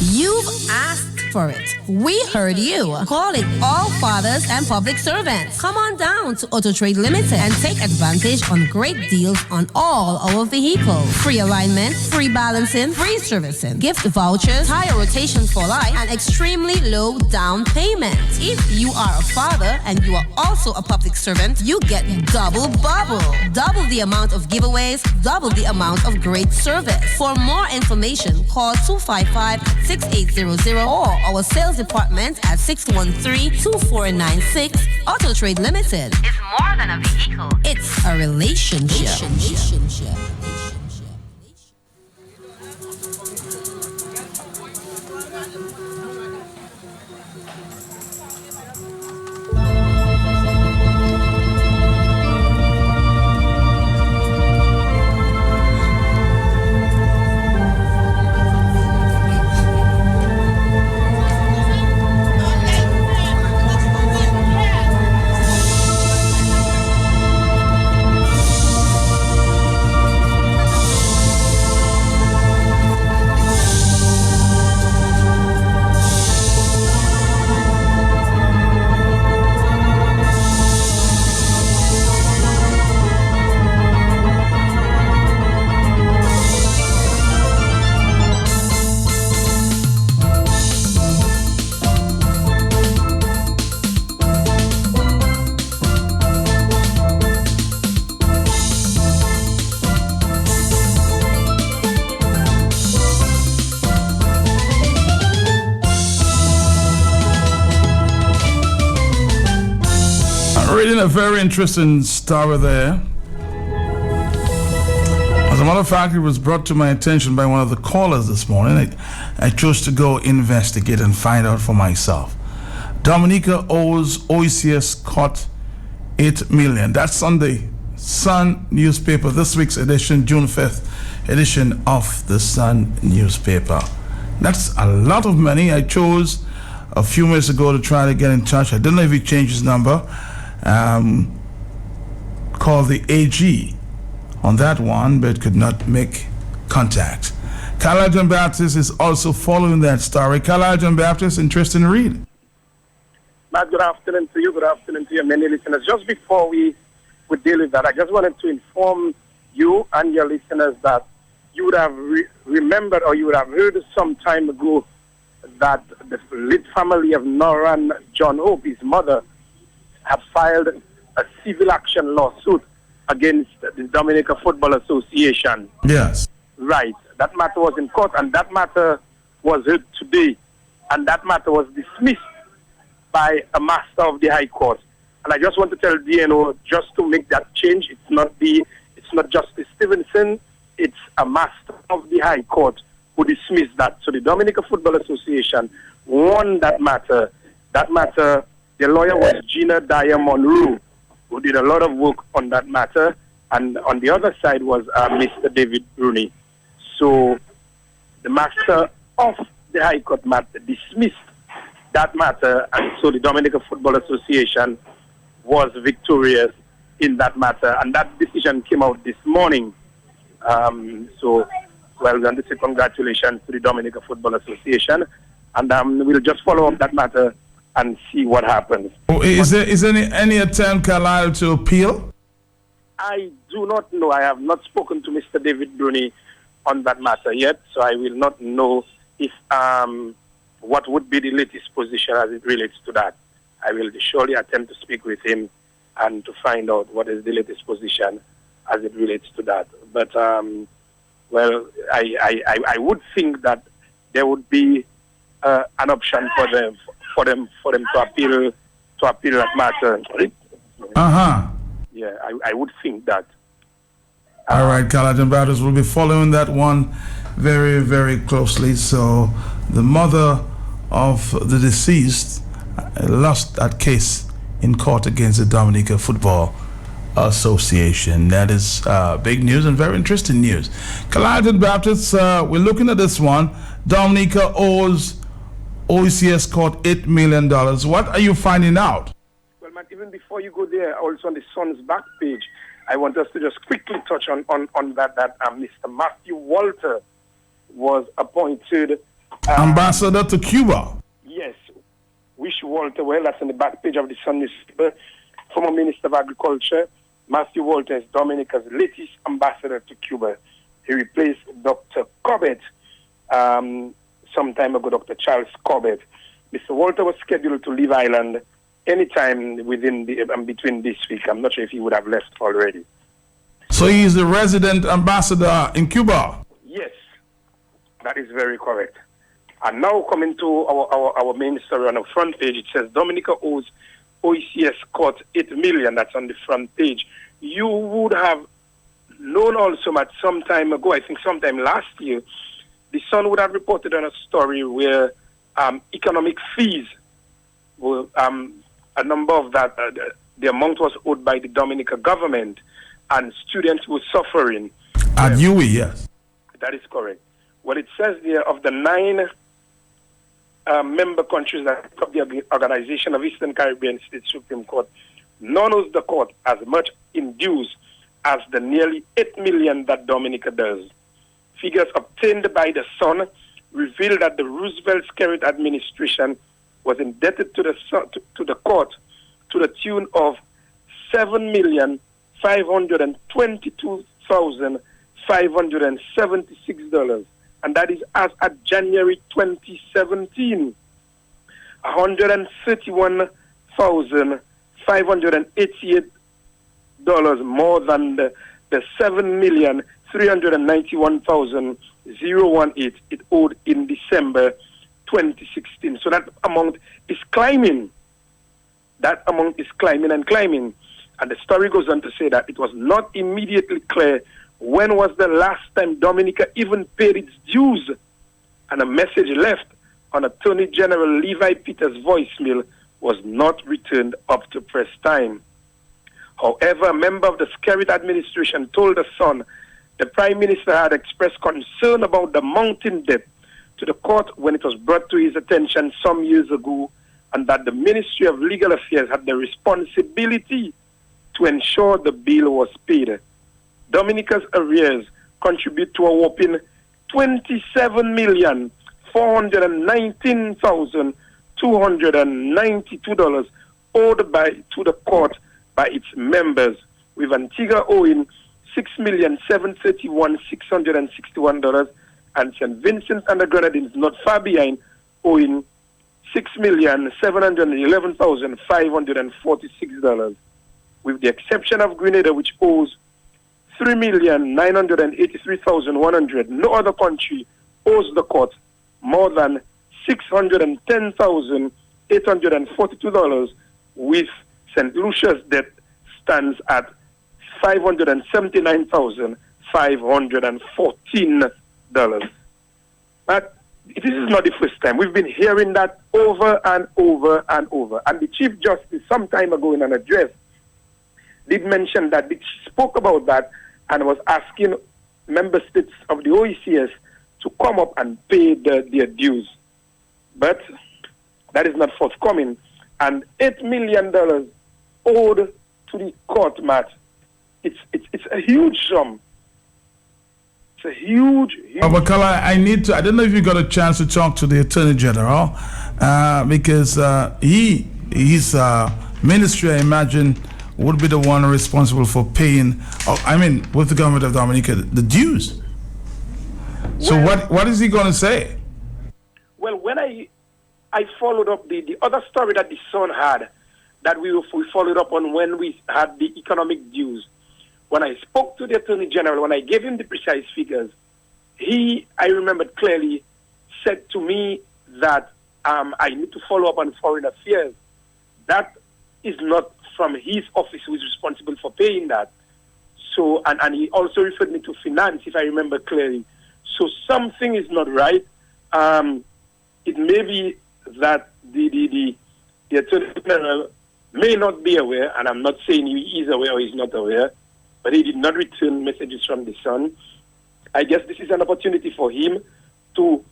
You've asked for it. We heard you. Call it all fathers and public servants. Come on down to Auto Trade Limited and take advantage on great deals on all our vehicles. Free alignment, free balancing, free servicing, gift vouchers, tire rotation for life, and extremely low down payment. If you are a father and you are also a public servant, you get double bubble. Double the amount of giveaways, double the amount of great service. For more information, call 255-6800 or our sales department at 613-2496. Auto Trade Limited. It's more than a vehicle. It's a relationship. Reading a very interesting story there. As a matter of fact, it was brought to my attention by one of the callers this morning. I chose to go investigate and find out for myself. Dominica owes OECS Court $8 million. That's on the Sun newspaper, this week's edition, June 5th edition of the Sun newspaper. That's a lot of money. I chose a few minutes ago to try to get in touch. I don't know if he changed his number. Called the AG on that one, but could not make contact. Carla John Baptist is also following that story. Carla John Baptist, interesting read. Matt, good afternoon to you. Good afternoon to your many listeners. Just before we deal with that, I just wanted to inform you and your listeners that you would have remembered or you would have heard some time ago that the late family of Noran John Hope, his mother, have filed a civil action lawsuit against the Dominica Football Association. Yes. Right. That matter was in court, and that matter was heard today, and that matter was dismissed by a master of the High Court. And I just want to tell DNO, just to make that change, it's not Justice Stevenson, it's a master of the High Court who dismissed that. So the Dominica Football Association won that matter. That matter, the lawyer was Gina Dyer Monroe, who did a lot of work on that matter, and on the other side was Mr. David Bruni. So the master of the High Court matter dismissed that matter, and so the Dominica Football Association was victorious in that matter, and that decision came out this morning. Well, we want to say congratulations to the Dominica Football Association, and we'll just follow up that matter and see what happens. Is there any attempt, Carlisle, to appeal? I do not know. I have not spoken to Mr. David Bruni on that matter yet, so I will not know if what would be the latest position as it relates to that. I will surely attempt to speak with him and to find out what is the latest position as it relates to that. But well, I would think that there would be an option for them to appeal that matter. Yeah, I would think that. All right, Carlton Brothers will be following that one very, very closely. So the mother of the deceased lost that case in court against the Dominica Football Association. That is big news and very interesting news. Carlton Baptist, we're looking at this one. Dominica owes OECS Court $8 million. What are you finding out? Well, Matt, even before you go there, also on the Sun's back page, I want us to just quickly touch on that Mr. Matthew Walter was appointed ambassador to Cuba. Yes. Wish Walter well. That's on the back page of the Sun newspaper. Former Minister of Agriculture, Matthew Walter is Dominica's latest ambassador to Cuba. He replaced Dr. Corbett some time ago, Dr. Charles Corbett. Mr. Walter was scheduled to leave Ireland anytime within between this week. I'm not sure if he would have left already. So he is the resident ambassador in Cuba? Yes, that is very correct. And now coming to our main story on the front page, it says Dominica owes OECS Court $8 million. That's on the front page. You would have known also at some time ago, I think sometime last year, the Sun would have reported on a story where economic fees were a number of that, the amount was owed by the Dominica government, and students were suffering. At UWI, yes. That is correct. Well, it says there of the 9 member countries that of the Organization of Eastern Caribbean States Supreme Court, none owes the court as much in dues as the nearly $8 million that Dominica does. Figures obtained by the Sun reveal that the Roosevelt-Skerritt administration was indebted to the court to the tune of $7,522,576, and that is as at January 2017. $131,588 more than the $7,391,018 it owed in December 2016. So that amount is climbing. that amount is climbing and climbing. And the story goes on to say that it was not immediately clear when was the last time Dominica even paid its dues. And a message left on Attorney General Levi Peters' voicemail was not returned up to press time. However, a member of the Skerrit administration told the Sun the Prime Minister had expressed concern about the mounting debt to the court when it was brought to his attention some years ago, and that the Ministry of Legal Affairs had the responsibility to ensure the bill was paid. Dominica's arrears contribute to a whopping $27,419,292 owed to the court by its members, with Antigua owing $6,731,661 and St. Vincent and the Grenadines, not far behind, owing $6,711,546, with the exception of Grenada, which owes $3,983,100. No other country owes the court more than $610,842, with St. Lucia's debt stands at $579,514. But this is not the first time. We've been hearing that over and over and over. And the Chief Justice, some time ago in an address, did mention that, he spoke about that and was asking member states of the OECS to come up and pay their dues. But that is not forthcoming. And $8 million owed to the court, Matt. It's a huge sum. It's a huge. Bakala, I don't know if you got a chance to talk to the Attorney General, because his ministry, I imagine, would be the one responsible for paying, with the government of Dominica, the dues. So what is he going to say? Well, when I followed up the other story that the Sun had, that we followed up on when we had the economic dues, when I spoke to the Attorney General, when I gave him the precise figures, I remembered clearly, said to me that I need to follow up on foreign affairs. That is not from his office who is responsible for paying that. So, and he also referred me to finance, if I remember clearly. So something is not right. It may be that the Attorney General may not be aware, and I'm not saying he is aware or he's not aware, but he did not return messages from the Sun. I guess this is an opportunity for him to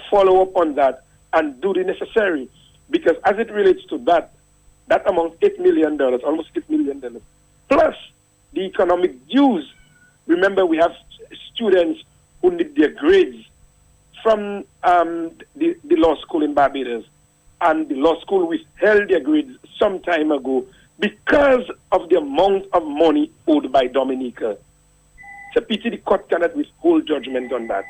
follow up on that and do the necessary, because as it relates to that amount, $8 million, almost $8 million, plus the economic dues. Remember, we have students who need their grades from the law school in Barbados, and the law school withheld their grades some time ago because of the amount of money owed by Dominica. It's a pity the court cannot withhold judgment on that.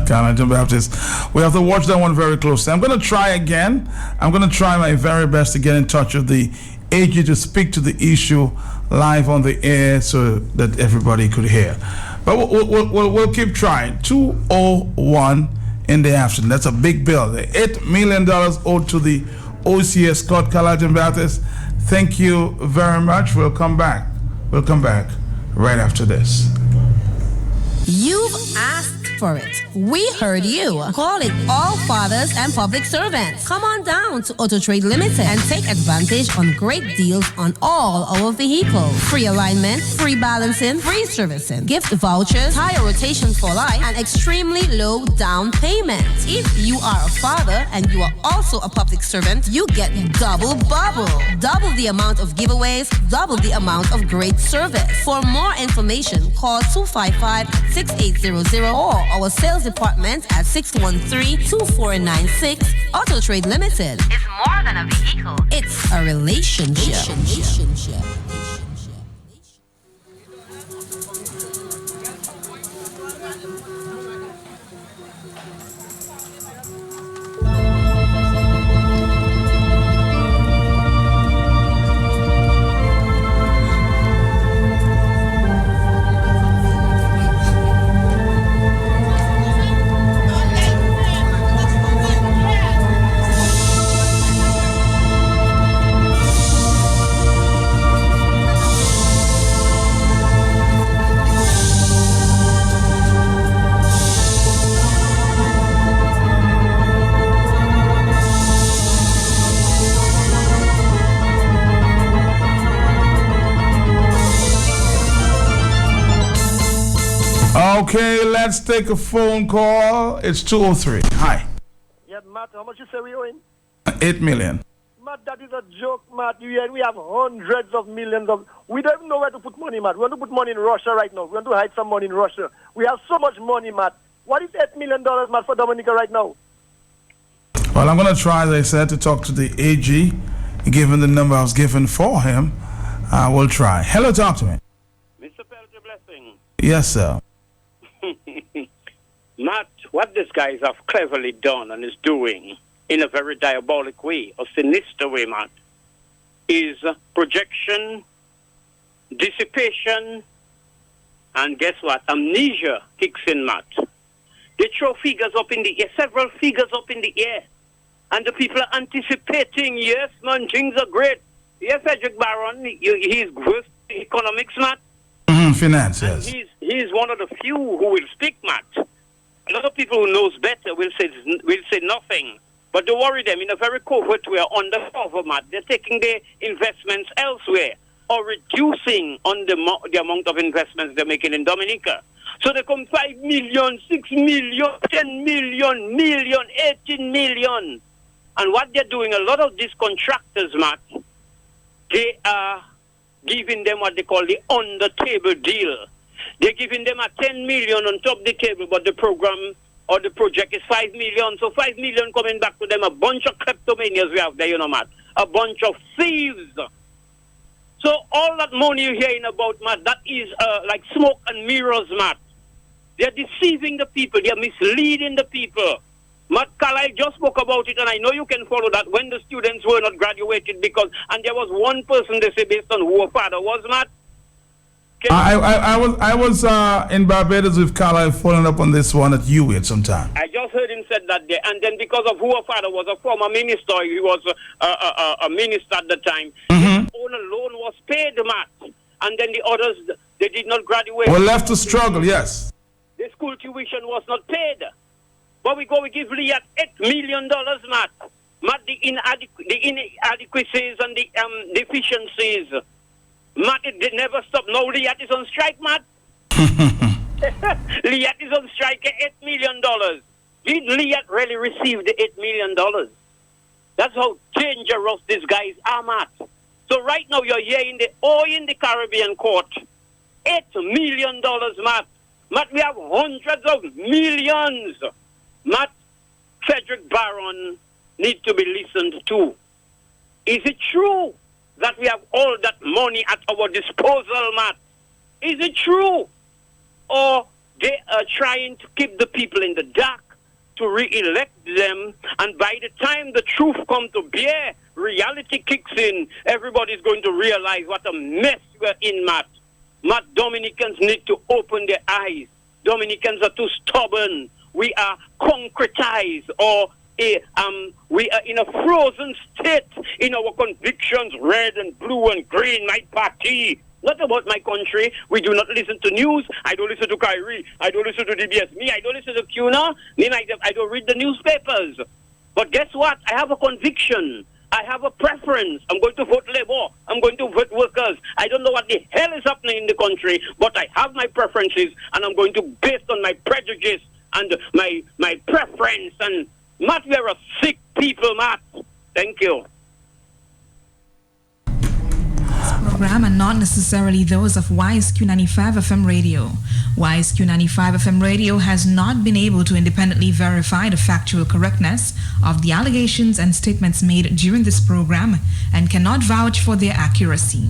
John Baptist, we have to watch that one very closely. I'm going to try again. I'm going to try my very best to get in touch with the AG to speak to the issue live on the air so that everybody could hear. But we'll keep trying. 2:01 in the afternoon. That's a big bill. The $8 million owed to the OCS court. John Baptist, thank you very much. We'll come back. We'll come back right after this. You've asked for it. We heard you. Call it all fathers and public servants. Come on down to Auto Trade Limited and take advantage on great deals on all our vehicles. Free alignment, free balancing, free servicing, gift vouchers, tire rotation for life, and extremely low down payment. If you are a father and you are also a public servant, you get double bubble. Double the amount of giveaways, double the amount of great service. For more information, call 255-6800 or our sales department at 613-2496. Auto Trade Limited. It's more than a vehicle. It's a relationship. Okay, let's take a phone call. It's 203. Hi. Yeah, Matt, how much you say we owing? 8 million. Matt, that is a joke, Matt. We have hundreds of millions of... We don't even know where to put money, Matt. We want to put money in Russia right now. We want to hide some money in Russia. We have so much money, Matt. What is $8 million, Matt, for Dominica right now? Well, I'm going to try, as I said, to talk to the AG. Given the number I was given for him, I will try. Hello, talk to me. Mr. Pelter Blessing. Yes, sir. Matt, what these guys have cleverly done and is doing in a very diabolic way, or sinister way, Matt, is projection, dissipation, and guess what? Amnesia kicks in, Matt. They throw figures up in the air, several figures up in the air, and the people are anticipating, yes, man, things are great. Yes, Frederick Barron, he's versed in economics, Matt. Finance, yes. He's one of the few who will speak, Matt. A lot of people who knows better will say nothing. But don't worry them, in a very covert way, undercover, Matt, they're taking their investments elsewhere or reducing on the amount of investments they're making in Dominica. So they come 5 million, 6 million, 10 million, 18 million. And what they're doing, a lot of these contractors, Matt, they are giving them what they call the on-the-table deal. They're giving them a 10 million on top of the table, but the program or the project is 5 million. So 5 million coming back to them, a bunch of kleptomanias we have there, you know, Matt. A bunch of thieves. So all that money you're hearing about, Matt, that is like smoke and mirrors, Matt. They're deceiving the people. They're misleading the people. Matt Carlyle just spoke about it, and I know you can follow that, when the students were not graduated because, and there was one person they say based on who her father was, Matt. I was in Barbados with Carlyle following up on this one at UWIT sometime. I just heard him said that there, and then because of who her father was, a former minister, he was a minister at the time, his own loan was paid, Matt, and then the others, they did not graduate. Were left to struggle, yes. The school tuition was not paid. But we give Liat $8 million, Matt. Matt, the inadequacies and the deficiencies. Matt, it never stopped. No, Liat is on strike, Matt. Liat is on strike at $8 million. Did Liat really receive the $8 million? That's how dangerous these guys are, Matt. So right now you're here in the Caribbean court. $8 million, Matt. Matt, we have hundreds of millions. Matt, Frederick Barron needs to be listened to. Is it true that we have all that money at our disposal, Matt? Is it true? Or they are trying to keep the people in the dark to re-elect them, and by the time the truth comes to bear, reality kicks in, everybody's going to realize what a mess we're in, Matt. Matt, Dominicans need to open their eyes. Dominicans are too stubborn. We are concretized, or we are in a frozen state in our convictions, red and blue and green, my party. Not about my country. We do not listen to news. I don't listen to Kyrie. I don't listen to DBS. I don't listen to CUNA. I don't read the newspapers. But guess what? I have a conviction. I have a preference. I'm going to vote Labour. I'm going to vote workers. I don't know what the hell is happening in the country, but I have my preferences, and I'm going to based on my prejudice and my preference. And Matt, we are a sick people, Matt. Thank you. Program and not necessarily those of WISE-Q 95 FM radio. WISE-Q 95 FM radio has not been able to independently verify the factual correctness of the allegations and statements made during this program and cannot vouch for their accuracy.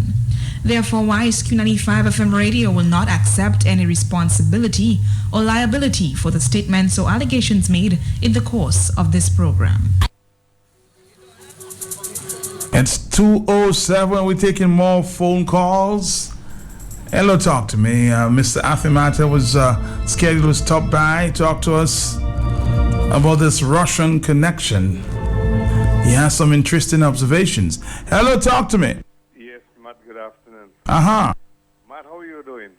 Therefore, WISE-Q 95 FM radio will not accept any responsibility or liability for the statements or allegations made in the course of this program. It's 2:07. We're taking more phone calls. Hello, talk to me. Mr. Athimata was scheduled to stop by, talk to us about this Russian connection. He has some interesting observations. Hello, talk to me. Yes, Matt, good afternoon. Uh-huh. Matt, how are you doing?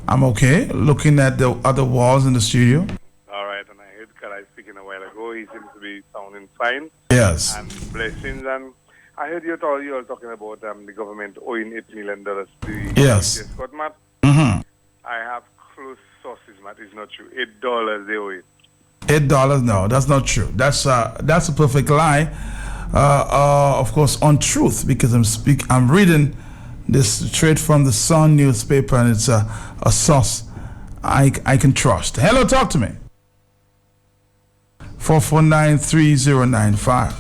I'm okay. Looking at the other walls in the studio. All right, and I heard Kalai speaking a while ago. He seems to be sounding fine. Yes. And blessings. And I heard you all talking about the government owing $8 million to the yes. Scott, Matt. Mm-hmm. I have close sources, Matt. It's not true. $8 they owe it. $8? No, that's not true. That's a perfect lie. Of course, untruth, because I'm reading this straight from the Sun newspaper, and it's a source I can trust. Hello, talk to me. 4493095.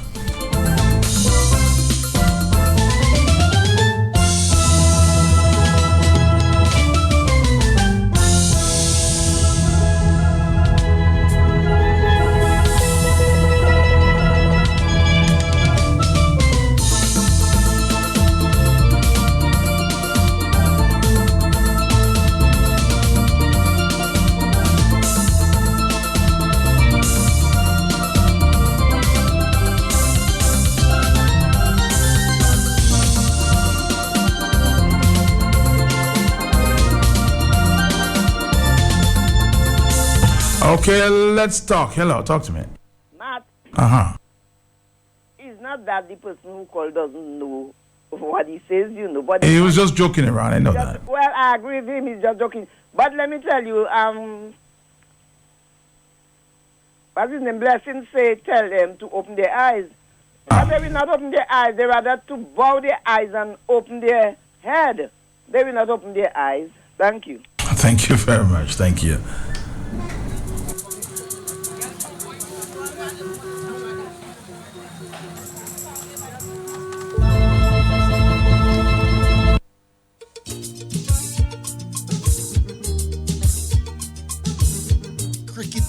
Okay, let's talk. Hello, talk to me. Matt. It's not that the person who called doesn't know what he says, but he was just joking around. I know that. Well, I agree with him. He's just joking. But let me tell you, what's his name? Blessing say, tell them to open their eyes. But they will not open their eyes. They rather to bow their eyes and open their head. They will not open their eyes. Thank you. Thank you very much. Thank you.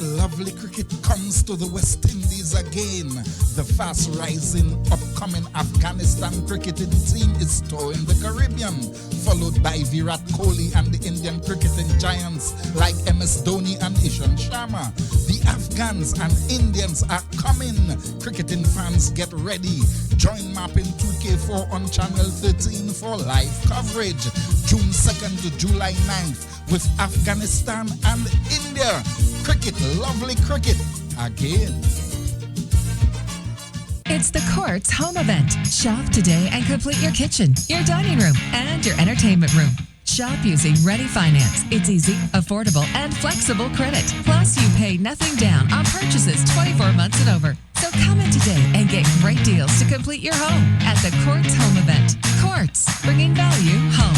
Lovely cricket comes to the West Indies again. The fast rising, upcoming Afghanistan cricketing team is touring the Caribbean, followed by Virat Kohli and the Indian cricketing giants like MS Dhoni and Ishan Sharma. The Afghans and Indians are coming. Cricketing fans, get ready. Join Mapping 2K4 on Channel 13 for live coverage. June 2nd to July 9th with Afghanistan and India. Cricket, lovely cricket, again. It's the Courts Home Event. Shop today and complete your kitchen, your dining room, and your entertainment room. Shop using Ready Finance. It's easy, affordable, and flexible credit. Plus, you pay nothing down on purchases 24 months and over. So come in today and get great deals to complete your home at the Courts Home Event. Courts, bringing value home.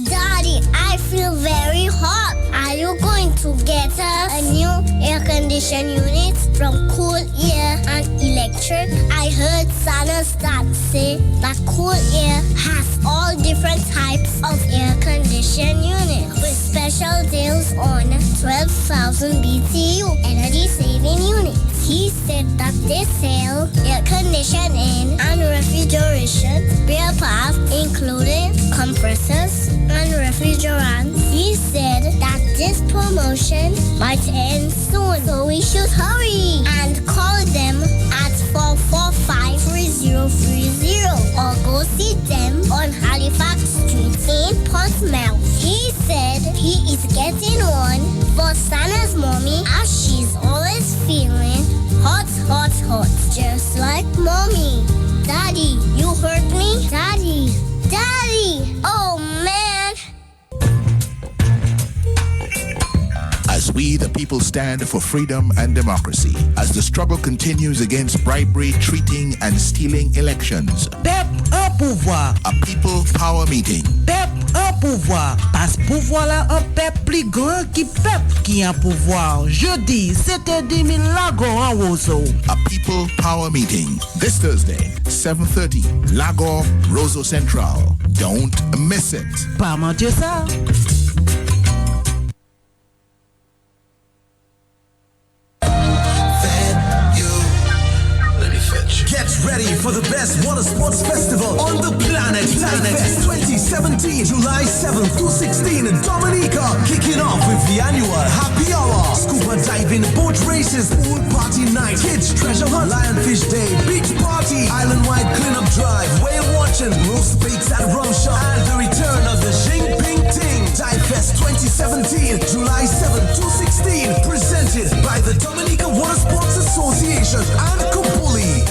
Daddy, I feel very hot. Are you going to get us a new air conditioning unit from Cool Air and Electric? I heard Santa's dad say that Cool Air has all different types of air conditioning units with special deals on 12,000 BTU energy saving units. He said that they sell air conditioning and refrigeration, spare parts including compressors and refrigerants. He said that this promotion might end soon, so we should hurry and call them at 445-3030 or go see them on Halifax Street in Portsmouth. He said he is getting one for Santa's mommy as she's always feeling hot, just like mommy. Daddy, you heard me? Daddy, oh man. As we, the people, stand for freedom and democracy, as the struggle continues against bribery, cheating, and stealing elections. Pep un pouvoir. A people power meeting. Pep un pouvoir. Parce pouvoir là un pep plus grand qui pep qui a pouvoir. Jeudi, 7h10 Lago en Roseau. A people power meeting. This Thursday, 7:30, Lago, Roseau Central. Don't miss it. Pas mentir ça. Get ready for the best water sports festival on the planet. Fest 2017, July 7th to 16 in Dominica. Kicking off with the annual Happy Hour, scuba diving, boat races, pool party night, kids treasure hunt, lionfish day, beach party, island-wide cleanup drive, whale watching, roast bakes at rum shop, and the return of the Xing Ping Ting. Dive Fest 2017, July 7th to 16, presented by the Dominica Water Sports Association and Kupuli.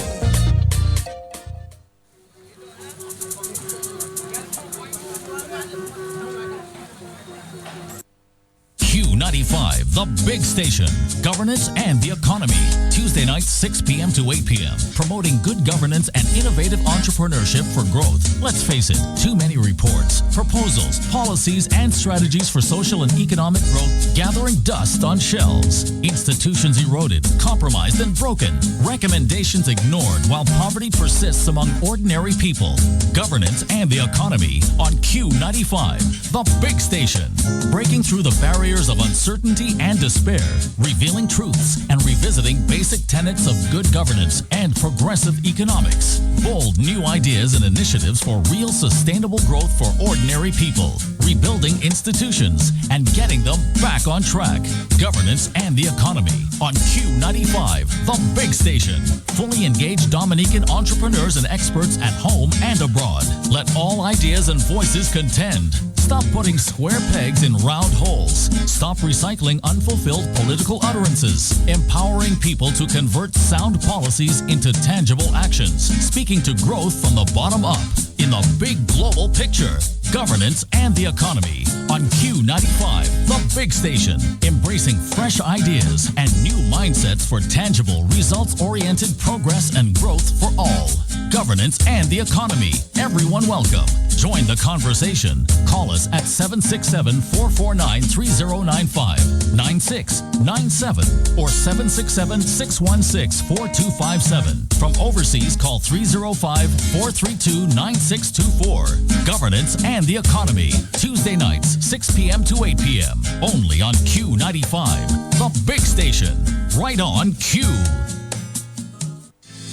The Big Station, Governance and the Economy. Tuesday nights, 6 p.m. to 8 p.m. Promoting good governance and innovative entrepreneurship for growth. Let's face it, too many reports, proposals, policies, and strategies for social and economic growth gathering dust on shelves. Institutions eroded, compromised, and broken. Recommendations ignored while poverty persists among ordinary people. Governance and the Economy on Q95, The Big Station. Breaking through the barriers of uncertainty and despair, revealing truths and revisiting basic tenets of good governance and progressive economics. Bold new ideas and initiatives for real sustainable growth for ordinary people. Rebuilding institutions and getting them back on track. Governance and the Economy on Q95, The Big Station. Fully engaged Dominican entrepreneurs and experts at home and abroad. Let all ideas and voices contend. Stop putting square pegs in round holes. Stop recycling unfulfilled political utterances. Empowering people to convert sound policies into tangible actions. Speaking to growth from the bottom up in the big global picture. Governance and the Economy on Q95, The Big Station. Embracing fresh ideas and new mindsets for tangible, results-oriented progress and growth for all. Governance and the Economy. Everyone welcome. Join the conversation. Call us at 767-449-3095, 9697, or 767-616-4257. From overseas, call 305-432-9624. Governance and the Economy. Tuesday nights, 6 p.m. to 8 p.m. Only on Q95. The Big Station. Right on Q.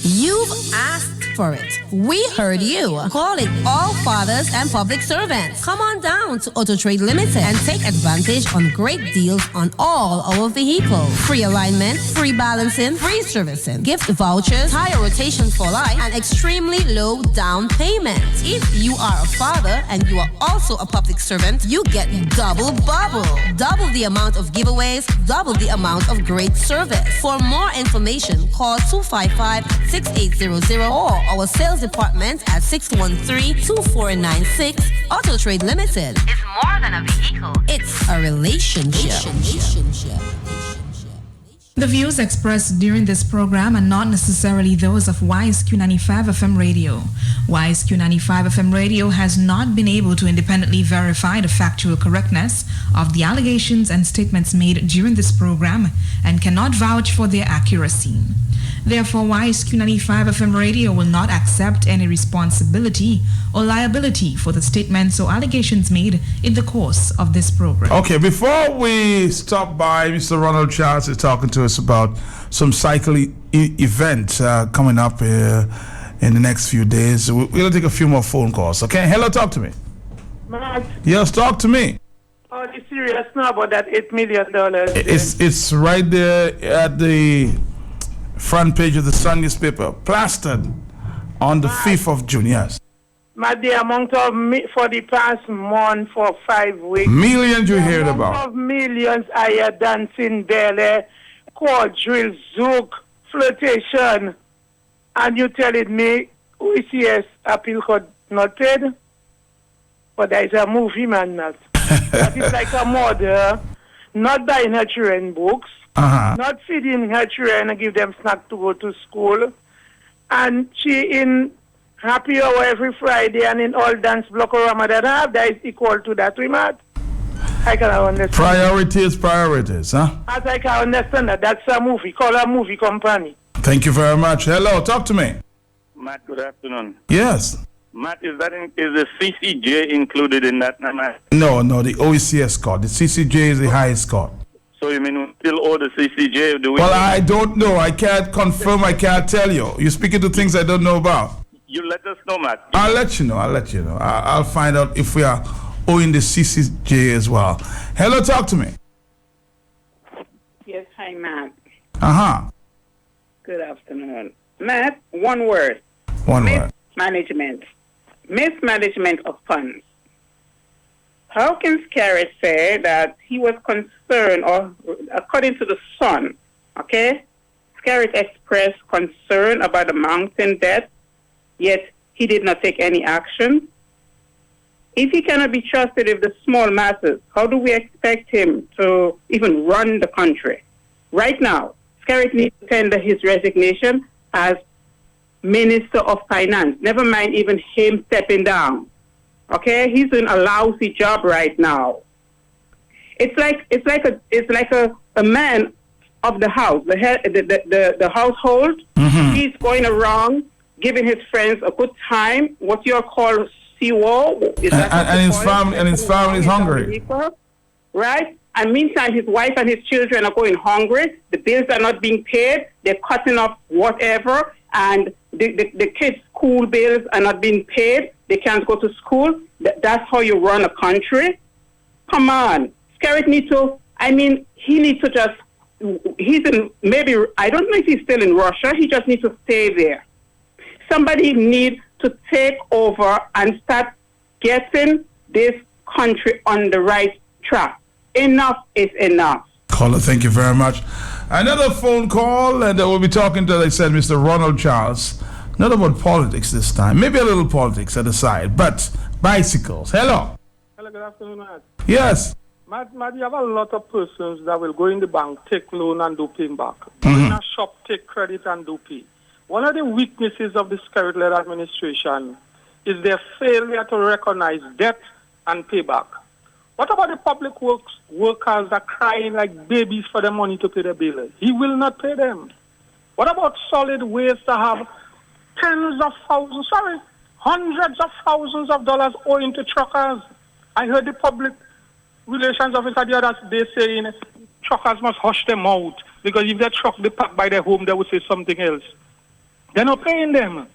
You've asked for it. We heard you. Calling all fathers and public servants. Come on down to Auto Trade Limited and take advantage on great deals on all our vehicles. Free alignment, free balancing, free servicing, gift vouchers, tire rotation for life, and extremely low down payment. If you are a father and you are also a public servant, you get double bubble. Double the amount of giveaways, double the amount of great service. For more information, call 255-6800 or our sales department at 613-2496. Auto Trade Limited. It's more than a vehicle. It's a relationship. The views expressed during this program are not necessarily those of WISE-Q95 FM Radio. WISE-Q95 FM Radio has not been able to independently verify the factual correctness of the allegations and statements made during this program and cannot vouch for their accuracy. Therefore, WISE-Q95 FM Radio will not accept any responsibility or liability for the statements or allegations made in the course of this program. Okay, before we stop by, Mr. Ronald Charles is talking to us about some cycling event coming up in the next few days. We're going to take a few more phone calls, okay? Hello, talk to me. Matt. Yes, talk to me. Oh, the serious now about that $8 million. It's right there at the front page of the Sun newspaper, plastered on the 5th of June, yes. Matt, the amount of for the past month, for 5 weeks. Millions you heard about. The amount of millions I hear dancing belly, quadrille, zouk, flirtation, and you telling me OECS appeal court not paid? But there is a movie, man, Matt. That is like a mother not buying her children books, not feeding her children and give them snack to go to school, and she in happy hour every Friday and in all dance block or Ramadan that is equal to that, Matt. I can understand. Priorities, huh? As I can understand that, that's a movie, call a movie company. Thank you very much. Hello, talk to me. Matt, good afternoon. Yes. Matt, is the CCJ included in that, Matt? No, the OECS court. The CCJ is the highest court. So you mean we still owe the CCJ? Well, I don't know. I can't confirm. I can't tell you. You're speaking to things I don't know about. You let us know, Matt. I'll let you know. I'll find out if we are owing the CCJ as well. Hello, talk to me. Yes, hi, Matt. Good afternoon. Matt, one word. Mismanagement of funds. How can Scarrett say that he was concerned, or according to the Sun, okay? Scarrett expressed concern about the mountain debt, yet he did not take any action. If he cannot be trusted with the small masses, how do we expect him to even run the country? Right now, Skerrit needs to tender his resignation as Minister of Finance. Never mind even him stepping down. Okay, he's in a lousy job right now. It's like a man of the house, the head, the household. Mm-hmm. He's going around giving his friends a good time. What you call CWO, and his family is hungry, right? And meantime, his wife and his children are going hungry. The bills are not being paid. They're cutting off whatever, and the kids' school bills are not being paid. They can't go to school. That's how you run a country. Come on, Skerrit needs to. I mean, he needs to just. He's in maybe. I don't know if he's still in Russia. He just needs to stay there. Somebody needs to take over and start getting this country on the right track. Enough is enough. Caller, thank you very much. Another phone call, and we'll be talking to, like I said, Mr. Ronald Charles. Not about politics this time. Maybe a little politics at the side, but bicycles. Hello. Hello, good afternoon, Matt. Yes. Matt, you have a lot of persons that will go in the bank, take loan and do pay back. Go in a shop, take credit and do pay. One of the weaknesses of the Skerrit-led administration is their failure to recognize debt and payback. What about the public works workers that are crying like babies for the money to pay their bill? He will not pay them. What about solid waste that have hundreds of thousands of dollars owing to truckers? I heard the public relations officer the other day saying truckers must hush them out because if they truck the pack by their home, they will say something else. They're not paying them.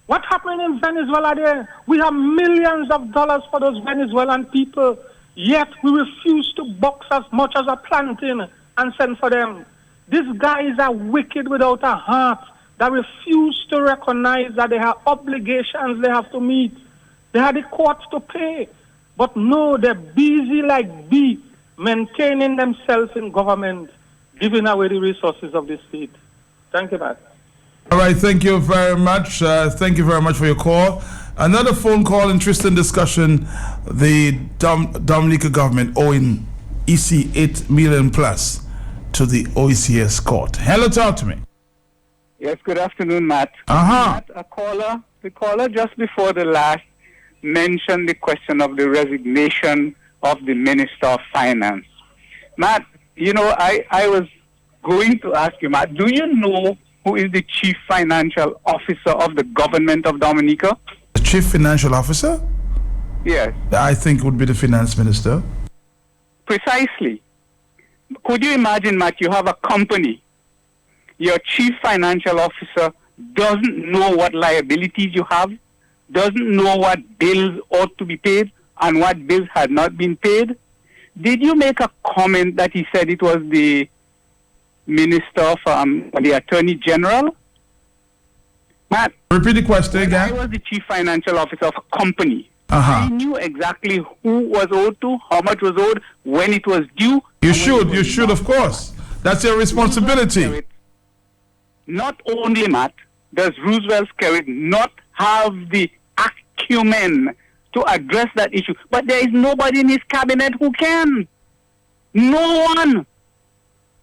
What happened in Venezuela there? We have millions of dollars for those Venezuelan people, yet we refuse to box as much as a plantain and send for them. These guys are wicked without a heart that refuse to recognize that they have obligations they have to meet. They have the courts to pay. But no, they're busy like bees, maintaining themselves in government, giving away the resources of the state. Thank you, Matt. All right, thank you very much. Thank you very much for your call. Another phone call, interesting discussion. The Dominica government owing EC 8 million plus to the OECS court. Hello, talk to me. Yes, good afternoon, Matt. Matt, the caller just before the last mentioned the question of the resignation of the Minister of Finance. Matt, you know, I was going to ask you, Matt, do you know who is the Chief Financial Officer of the government of Dominica? The Chief Financial Officer? Yes. I think would be the Finance Minister. Precisely. Could you imagine, Matt, you have a company, your Chief Financial Officer doesn't know what liabilities you have, doesn't know what bills ought to be paid and what bills had not been paid? Did you make a comment that he said it was the Minister of the Attorney General? Matt, repeat the question again. I was the Chief Financial Officer of a company. Uh-huh. I knew exactly who was owed to, how much was owed, when it was due. You should, of course. That's your responsibility. Not only, Matt, does Roosevelt Skerrit not have the acumen to address that issue, but there is nobody in his cabinet who can. No one.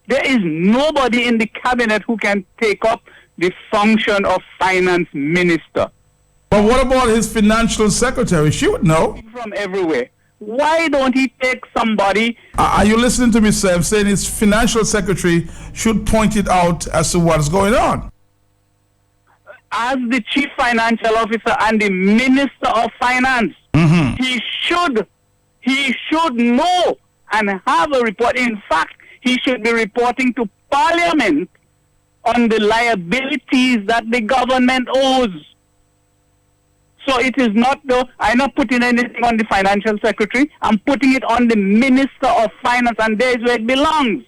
There is nobody in the cabinet who can take up the function of finance minister. But what about his financial secretary? She would know. From everywhere. Why don't he take somebody? Are you listening to me, sir? I'm saying his financial secretary should point it out as to what's going on. As the Chief Financial Officer and the Minister of Finance, he should know and have a report. In fact, he should be reporting to Parliament on the liabilities that the government owes. So it is not, though, I'm not putting anything on the Financial Secretary. I'm putting it on the Minister of Finance, and there is where it belongs.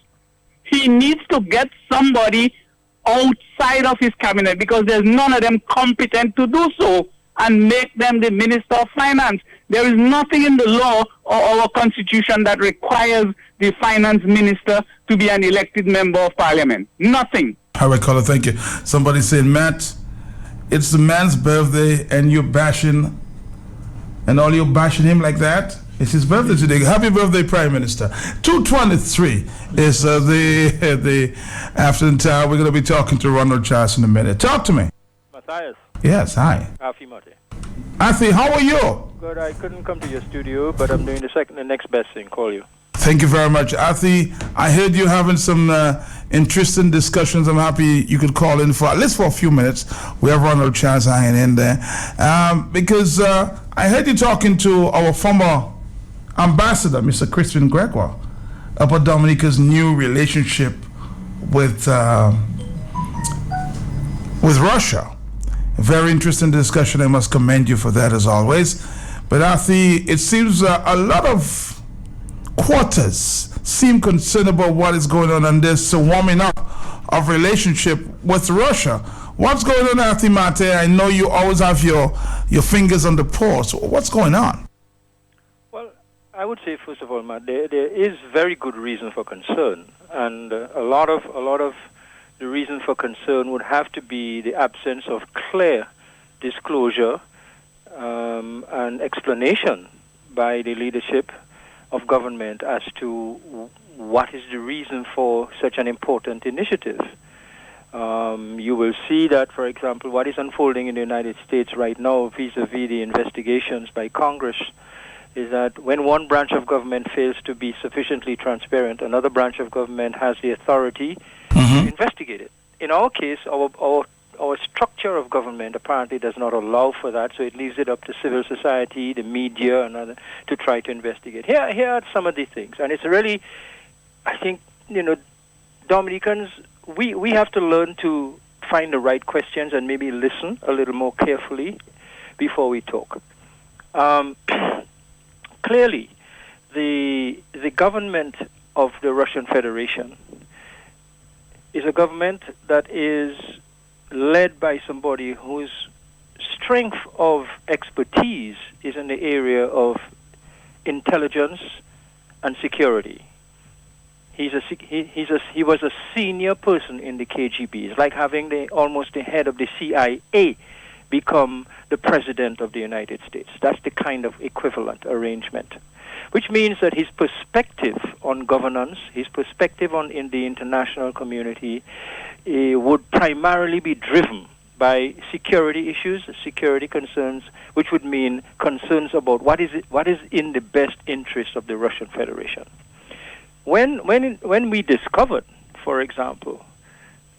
He needs to get somebody outside of his cabinet because there's none of them competent to do so and make them the Minister of Finance. There is nothing in the law or our Constitution that requires the Finance Minister to be an elected member of Parliament. Nothing. All right, caller, thank you. Somebody saying, Matt, it's the man's birthday and you're bashing And all you bashing him like that? It's his birthday today. Happy birthday, Prime Minister. 2:23 is the afternoon time. We're going to be talking to Ronald Charles in a minute. Talk to me. Matthias. Yes, hi. Afi Mate. Afi, how are you? Good. I couldn't come to your studio, but I'm doing the next best thing. Call you. Thank you very much. Afi, I heard you having some interesting discussions. I'm happy you could call in for at least for a few minutes. We have Ronald Charles hanging in there. Because I heard you talking to our former ambassador, Mr. Crispin Gregoire, about Dominica's new relationship with Russia. A very interesting discussion. I must commend you for that as always. But Afi, it seems a lot of quarters seem concerned about what is going on and this warming up of relationship with Russia. What's going on, Afi Mate? I know you always have your fingers on the pulse. What's going on? Well, I would say first of all, Matt, there is very good reason for concern, and a lot of the reason for concern would have to be the absence of clear disclosure and explanation by the leadership of government as to what is the reason for such an important initiative. You will see that, for example, what is unfolding in the United States right now vis-a-vis the investigations by Congress is that when one branch of government fails to be sufficiently transparent, another branch of government has the authority to investigate it. In our case, our structure of government apparently does not allow for that, so it leaves it up to civil society, the media, and other to try to investigate. Here are some of the things, and it's really, I think, Dominicans, we have to learn to find the right questions and maybe listen a little more carefully before we talk. Clearly, the government of the Russian Federation is a government that is led by somebody whose strength of expertise is in the area of intelligence and security. He was a senior person in the KGB. It's like having almost the head of the CIA become the president of the United States. That's the kind of equivalent arrangement, which means that his perspective on governance, his perspective in the international community would primarily be driven by security issues, security concerns, which would mean concerns about what is in the best interest of the Russian Federation. When we discovered, for example,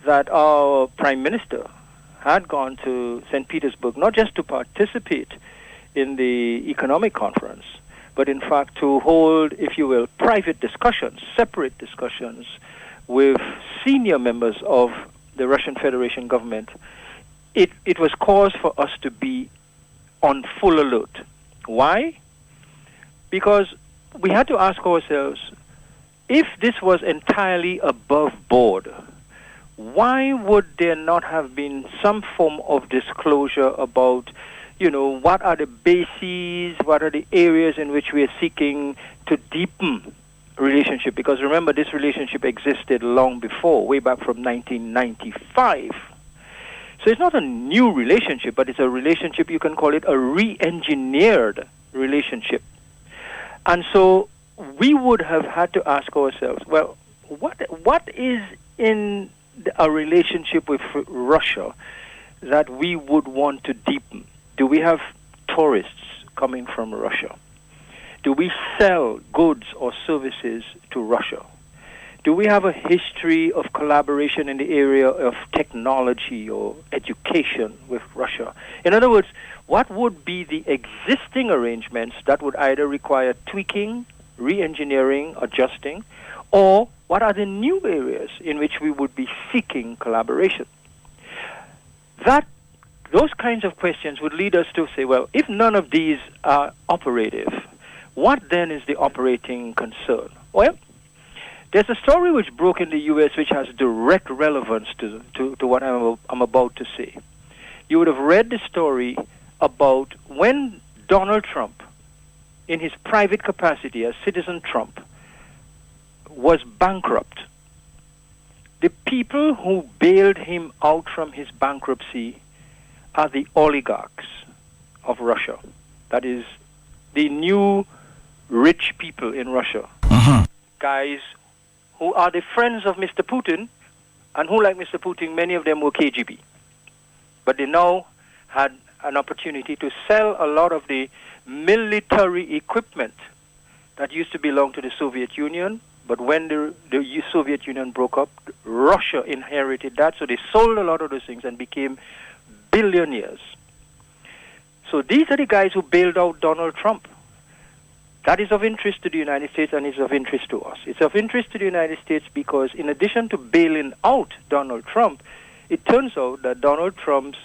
that our Prime Minister had gone to St. Petersburg not just to participate in the economic conference, but in fact to hold, if you will, private discussions, separate discussions with senior members of the Russian Federation government, it was cause for us to be on full alert. Why? Because we had to ask ourselves, if this was entirely above board, why would there not have been some form of disclosure about, what are the bases, what are the areas in which we are seeking to deepen relationship? Because remember, this relationship existed long before, way back from 1995. So it's not a new relationship, but it's a relationship, you can call it a re-engineered relationship. And so we would have had to ask ourselves, well, what is in a relationship with Russia that we would want to deepen? Do we have tourists coming from Russia? Do we sell goods or services to Russia? Do we have a history of collaboration in the area of technology or education with Russia? In other words, what would be the existing arrangements that would either require tweaking, re-engineering, adjusting, or what are the new areas in which we would be seeking collaboration? Those kinds of questions would lead us to say, well, if none of these are operative, what then is the operating concern? Well, there's a story which broke in the U.S. which has direct relevance to what I'm about to say. You would have read the story about when Donald Trump, in his private capacity as Citizen Trump, was bankrupt. The people who bailed him out from his bankruptcy are the oligarchs of Russia. That is the new rich people in Russia. Guys who are the friends of Mr. Putin, and who, like Mr. Putin, many of them were KGB. But they now had an opportunity to sell a lot of the military equipment that used to belong to the Soviet Union. But when the Soviet Union broke up, Russia inherited that, so they sold a lot of those things and became billionaires. So these are the guys who bailed out Donald Trump. That is of interest to the United States, and it's of interest to us. It's of interest to the United States because in addition to bailing out Donald Trump, it turns out that Donald Trump's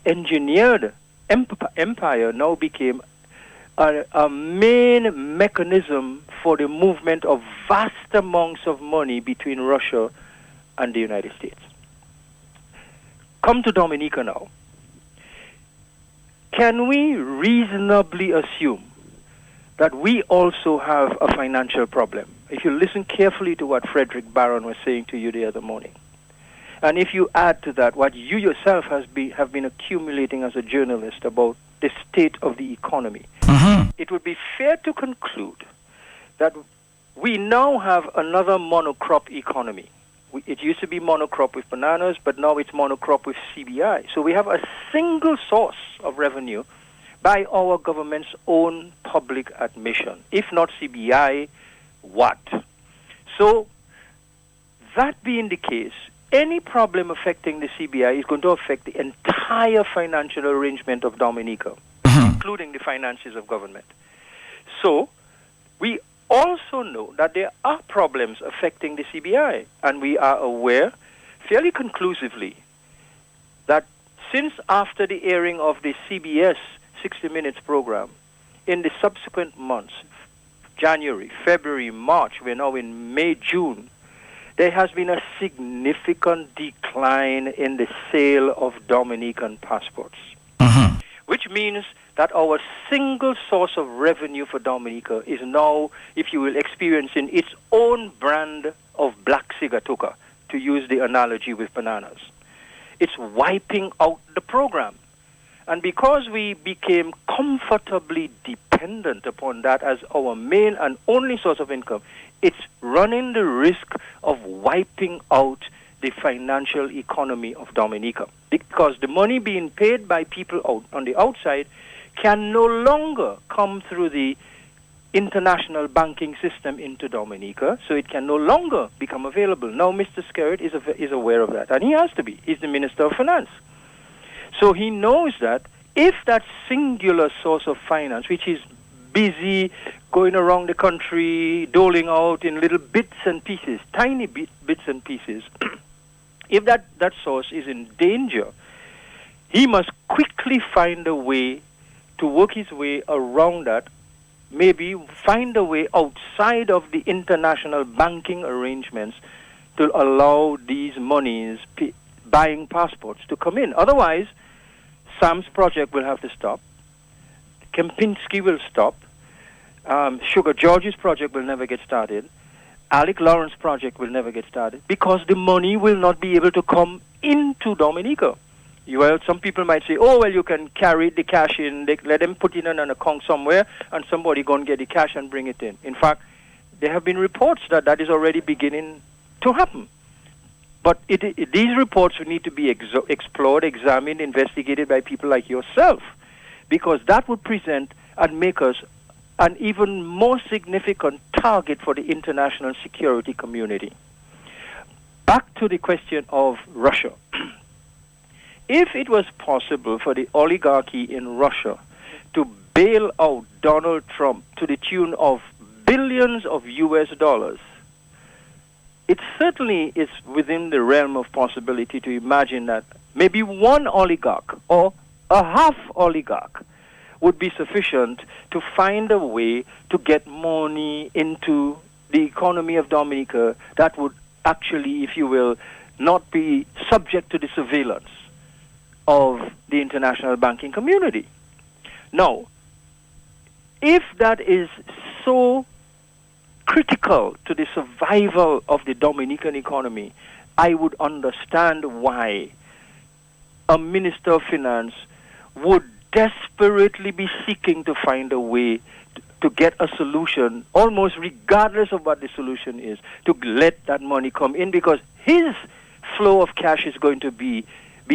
engineered empire now became a main mechanism for the movement of vast amounts of money between Russia and the United States. Come to Dominica now. Can we reasonably assume that we also have a financial problem? If you listen carefully to what Frederick Barron was saying to you the other morning, and if you add to that what you yourself have been accumulating as a journalist about the state of the economy, it would be fair to conclude that we now have another monocrop economy. It used to be monocrop with bananas, but now it's monocrop with CBI. So we have a single source of revenue by our government's own public admission. If not CBI, what? So that being the case, any problem affecting the CBI is going to affect the entire financial arrangement of Dominica, including the finances of government. So we also know that there are problems affecting the CBI, and we are aware fairly conclusively that since after the airing of the CBS 60 Minutes program, in the subsequent months, January, February, March, we're now in May, June, there has been a significant decline in the sale of Dominican passports, which means that our single source of revenue for Dominica is now, if you will, experiencing its own brand of black sigatoka, to use the analogy with bananas. It's wiping out the program. And because we became comfortably dependent upon that as our main and only source of income, it's running the risk of wiping out the financial economy of Dominica. Because the money being paid by people out on the outside can no longer come through the international banking system into Dominica, so it can no longer become available. Now, Mr. Skerritt is aware of that, and he has to be. He's the Minister of Finance. So he knows that if that singular source of finance, which is busy going around the country, doling out in little bits and pieces, tiny bits and pieces, if that source is in danger, he must quickly find a way to work his way around that, maybe find a way outside of the international banking arrangements to allow these monies, buying passports, to come in. Otherwise, Sam's project will have to stop. Kempinski will stop. Sugar George's project will never get started. Alec Lawrence's project will never get started because the money will not be able to come into Dominica. Well, some people might say, oh, well, you can carry the cash in, let them put it in an account somewhere, and somebody go and get the cash and bring it in. In fact, there have been reports that is already beginning to happen. But these reports need to be explored, examined, investigated by people like yourself, because that would present and make us an even more significant target for the international security community. Back to the question of Russia. If it was possible for the oligarchy in Russia to bail out Donald Trump to the tune of billions of US dollars, it certainly is within the realm of possibility to imagine that maybe one oligarch or a half oligarch would be sufficient to find a way to get money into the economy of Dominica that would actually, if you will, not be subject to the surveillance of the international banking community. Now, if that is so critical to the survival of the Dominican economy, I would understand why a Minister of Finance would desperately be seeking to find a way to get a solution, almost regardless of what the solution is, to let that money come in, because his flow of cash is going to be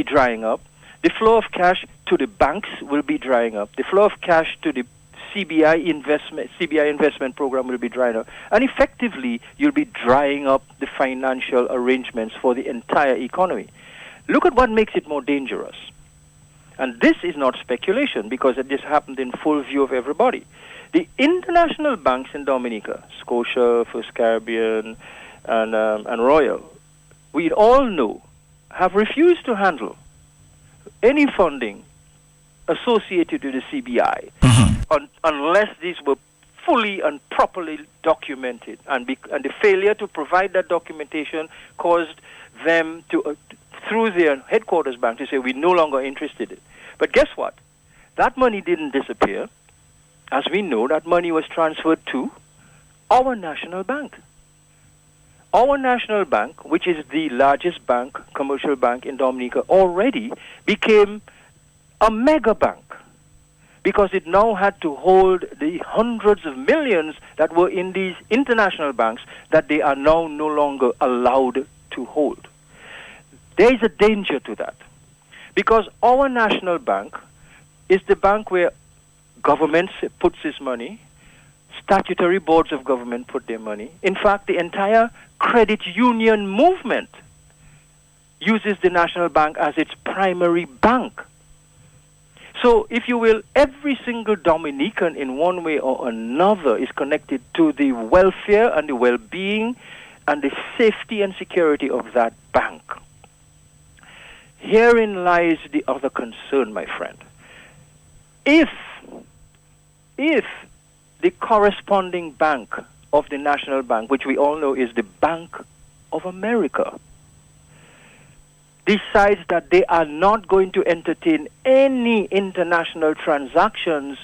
drying up. The flow of cash to the banks will be drying up. The flow of cash to the CBI investment program will be drying up. And effectively, you'll be drying up the financial arrangements for the entire economy. Look at what makes it more dangerous. And this is not speculation, because this happened in full view of everybody. The international banks in Dominica, Scotia, First Caribbean, and Royal, we all know, have refused to handle any funding associated with the CBI unless these were fully and properly documented. And the failure to provide that documentation caused them to, through their headquarters bank, to say, we're no longer interested in it. But guess what? That money didn't disappear. As we know, that money was transferred to our national bank. Our national bank, which is the largest bank, commercial bank in Dominica, already became a mega bank, because it now had to hold the hundreds of millions that were in these international banks that they are now no longer allowed to hold. There is a danger to that, because our national bank is the bank where government puts its money, statutory boards of government put their money. In fact, the entire credit union movement uses the national bank as its primary bank. So, if you will, every single Dominican in one way or another is connected to the welfare and the well-being and the safety and security of that bank. Herein lies the other concern, my friend. If the corresponding bank of the national bank, which we all know is the Bank of America, decides that they are not going to entertain any international transactions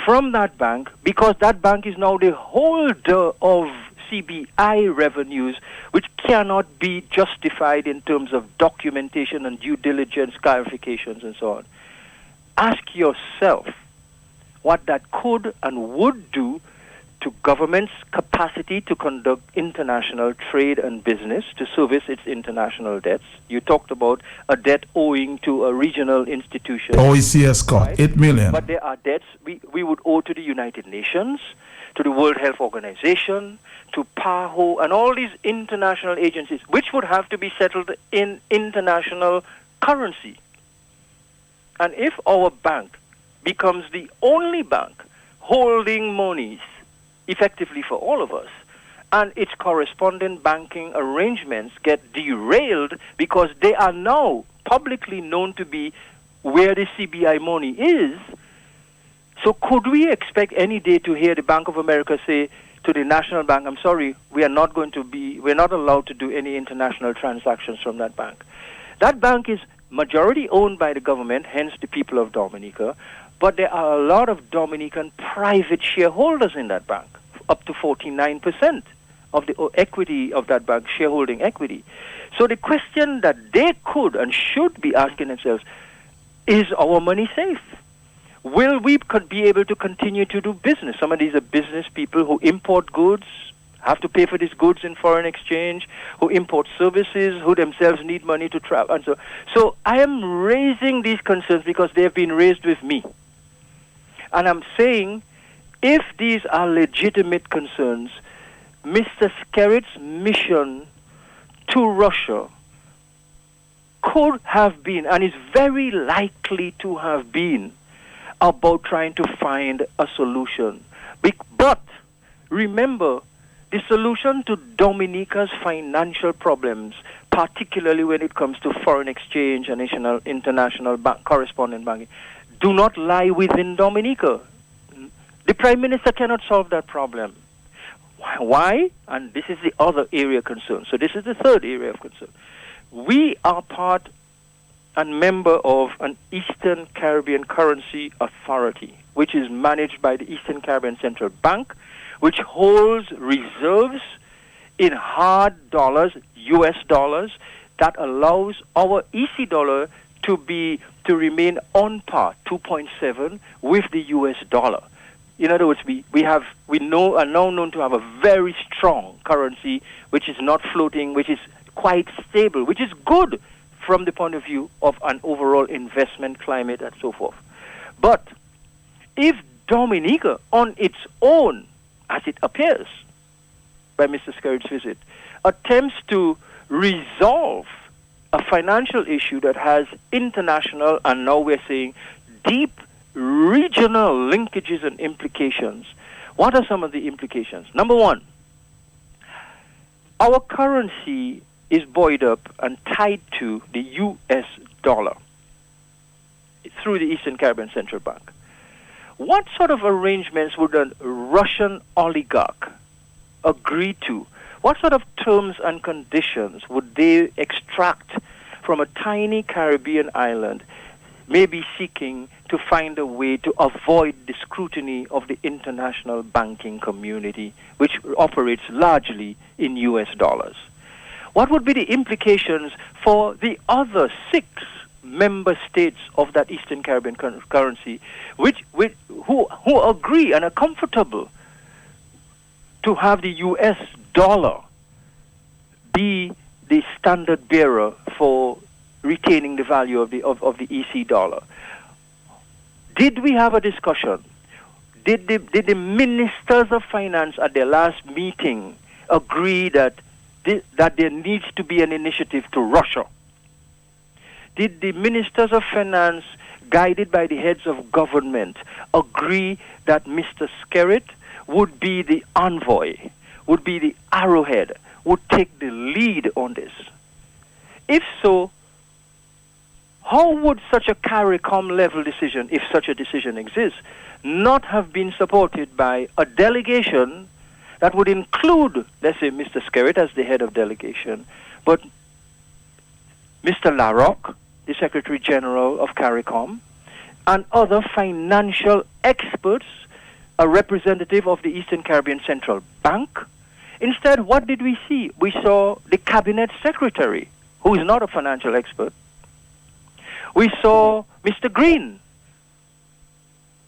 from that bank, because that bank is now the holder of CBI revenues, which cannot be justified in terms of documentation and due diligence, clarifications, and so on. Ask yourself what that could and would do to government's capacity to conduct international trade and business, to service its international debts. You talked about a debt owing to a regional institution. OECS Corp, right? 8 million. But there are debts we would owe to the United Nations, to the World Health Organization, to PAHO, and all these international agencies, which would have to be settled in international currency. And if our bank becomes the only bank holding monies effectively for all of us, and its corresponding banking arrangements get derailed because they are now publicly known to be where the CBI money is, so could we expect any day to hear the Bank of America say to the National Bank, I'm sorry, we're not allowed to do any international transactions from that bank? That bank is majority owned by the government, hence the people of Dominica, but there are a lot of Dominican private shareholders in that bank, up to 49% of the equity of that bank, shareholding equity. So the question that they could and should be asking themselves, is our money safe? Will we be able to continue to do business? Some of these are business people who import goods, have to pay for these goods in foreign exchange, who import services, who themselves need money to travel. And so I am raising these concerns because they have been raised with me. And I'm saying, if these are legitimate concerns, Mr. Skerritt's mission to Russia could have been, and is very likely to have been, about trying to find a solution. But remember, the solution to Dominica's financial problems, particularly when it comes to foreign exchange and international correspondent banking, do not lie within Dominica. The Prime Minister cannot solve that problem. Why? And this is the other area of concern. So this is the third area of concern. We are part and member of an Eastern Caribbean Currency Authority, which is managed by the Eastern Caribbean Central Bank, which holds reserves in hard dollars, US dollars, that allows our EC dollar to remain on par, 2.7, with the US dollar. In other words, we are now known to have a very strong currency, which is not floating, which is quite stable, which is good from the point of view of an overall investment climate and so forth. But if Dominica, on its own, as it appears by Mr. Skerritt's visit, attempts to resolve a financial issue that has international, and now we're saying deep regional linkages and implications, what are some of the implications? Number one, our currency is buoyed up and tied to the US dollar through the Eastern Caribbean Central Bank. What sort of arrangements would a Russian oligarch agree to? What sort of terms and conditions would they extract from a tiny Caribbean island, maybe seeking to find a way to avoid the scrutiny of the international banking community, which operates largely in US dollars? What would be the implications for the other 6 member states of that Eastern Caribbean currency, who agree and are comfortable to have the US dollar be the standard bearer for retaining the value of the EC dollar? Did we have a discussion? Did the ministers of finance at their last meeting agree that there needs to be an initiative to Russia? Did the ministers of finance, guided by the heads of government, agree that Mr. Skerritt would be the envoy, would be the arrowhead, would take the lead on this? If so, how would such a CARICOM level decision, if such a decision exists, not have been supported by a delegation that would include, let's say, Mr. Skerritt as the head of delegation, but Mr. Larocque, the Secretary General of CARICOM, and other financial experts, a representative of the Eastern Caribbean Central Bank? Instead, what did we see? We saw the Cabinet Secretary, who is not a financial expert. We saw Mr. Green,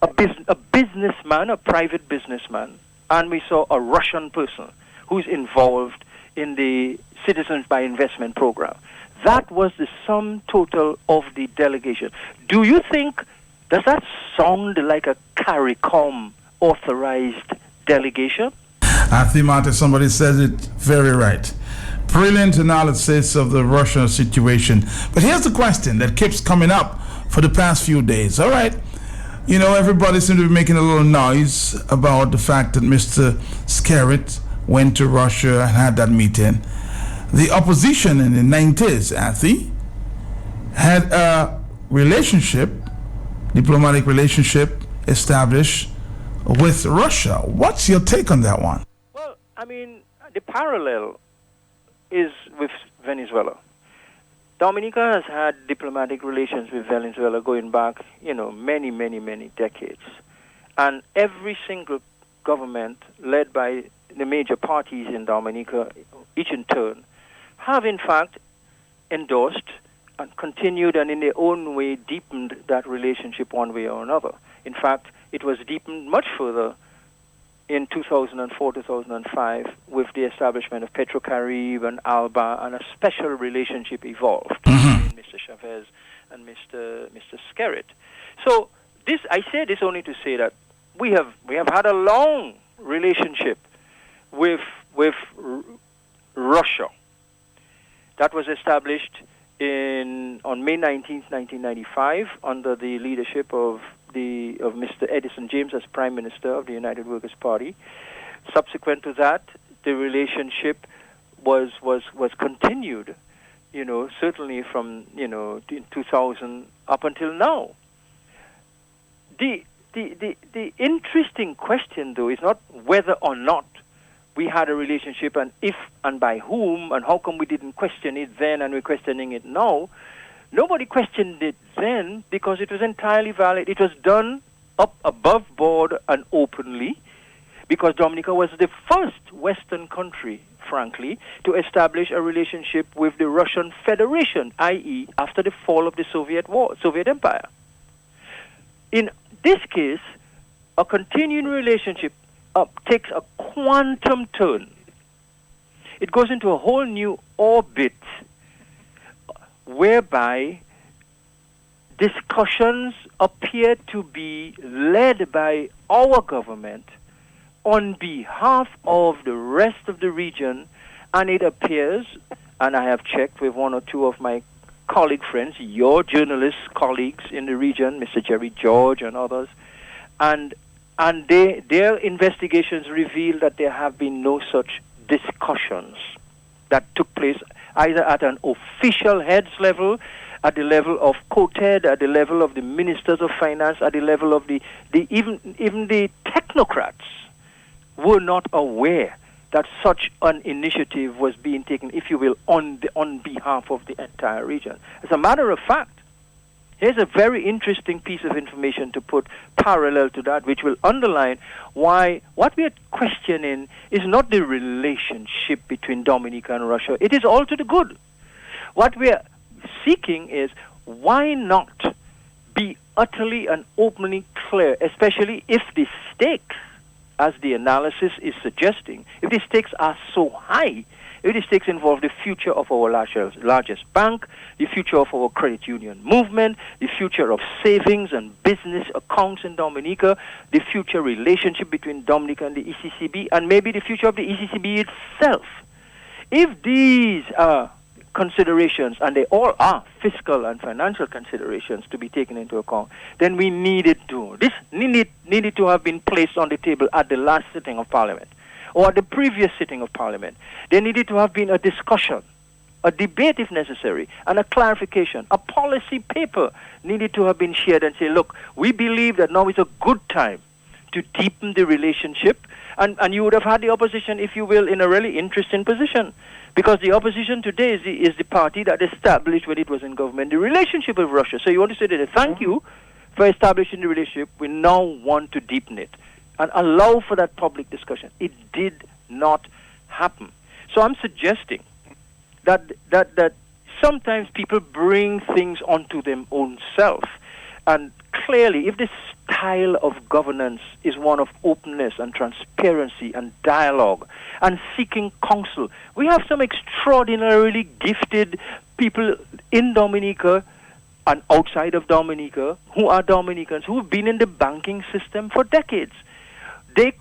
a businessman, a private businessman, and we saw a Russian person who's involved in the Citizens by Investment program. That was the sum total of the delegation. Do you think, does that sound like a CARICOM authorized delegation? I think, Martin, somebody says it very right. Brilliant analysis of the Russia situation. But here's the question that keeps coming up for the past few days. All right, you know, everybody seems to be making a little noise about the fact that Mr. Skerritt went to Russia and had that meeting. The opposition in the 90s, Athy, had a relationship, diplomatic relationship established with Russia. What's your take on that one? Well, I mean, the parallel is with Venezuela. Dominica has had diplomatic relations with Venezuela going back, many, many, many decades. And every single government led by the major parties in Dominica, each in turn, have in fact endorsed and continued and in their own way deepened that relationship one way or another. In fact, it was deepened much further in 2004, 2005 with the establishment of Petrocaribe and ALBA, and a special relationship evolved between Mr. Chavez and Mr. Skerritt. So I say this only to say that we have had a long relationship with Russia. That was established on May 19th, 1995, under the leadership of Mr. Edison James as Prime Minister of the United Workers' Party. Subsequent to that, the relationship was continued, certainly from 2000 up until now. The interesting question, though, is not whether or not we had a relationship, and if and by whom, and how come we didn't question it then and we're questioning it now. Nobody questioned it then because it was entirely valid. It was done up above board and openly because Dominica was the first Western country frankly, to establish a relationship with the Russian Federation, i.e., after the fall of the Soviet Empire. In this case, a continuing relationship takes a quantum turn. It goes into a whole new orbit whereby discussions appear to be led by our government on behalf of the rest of the region, and it appears, and I have checked with one or two of my colleague friends, your journalist colleagues in the region, Mr. Jerry George and others, and their investigations reveal that there have been no such discussions that took place either at an official heads level, at the level of COTED, at the level of the ministers of finance, at the level of even the technocrats were not aware that such an initiative was being taken, if you will, on behalf of the entire region. As a matter of fact, here's a very interesting piece of information to put parallel to that, which will underline why what we are questioning is not the relationship between Dominica and Russia. It is all to the good. What we are seeking is why not be utterly and openly clear, especially if the stakes, as the analysis is suggesting, if the stakes are so high, if the stakes involve the future of our largest bank, the future of our credit union movement, the future of savings and business accounts in Dominica, the future relationship between Dominica and the ECCB, and maybe the future of the ECCB itself. If these are considerations, and they all are fiscal and financial considerations to be taken into account, then we needed to have been placed on the table at the last sitting of Parliament, or at the previous sitting of Parliament. There needed to have been a discussion, a debate if necessary, and a clarification. A policy paper needed to have been shared and say, look, we believe that now is a good time to deepen the relationship, and you would have had the opposition, if you will, in a really interesting position. Because the opposition today is the party that established, when it was in government, the relationship with Russia. So you want to say that thank you for establishing the relationship. We now want to deepen it and allow for that public discussion. It did not happen. So I'm suggesting that sometimes people bring things onto their own self. And clearly, if the style of governance is one of openness and transparency and dialogue and seeking counsel, we have some extraordinarily gifted people in Dominica and outside of Dominica who are Dominicans, who have been in the banking system for decades. We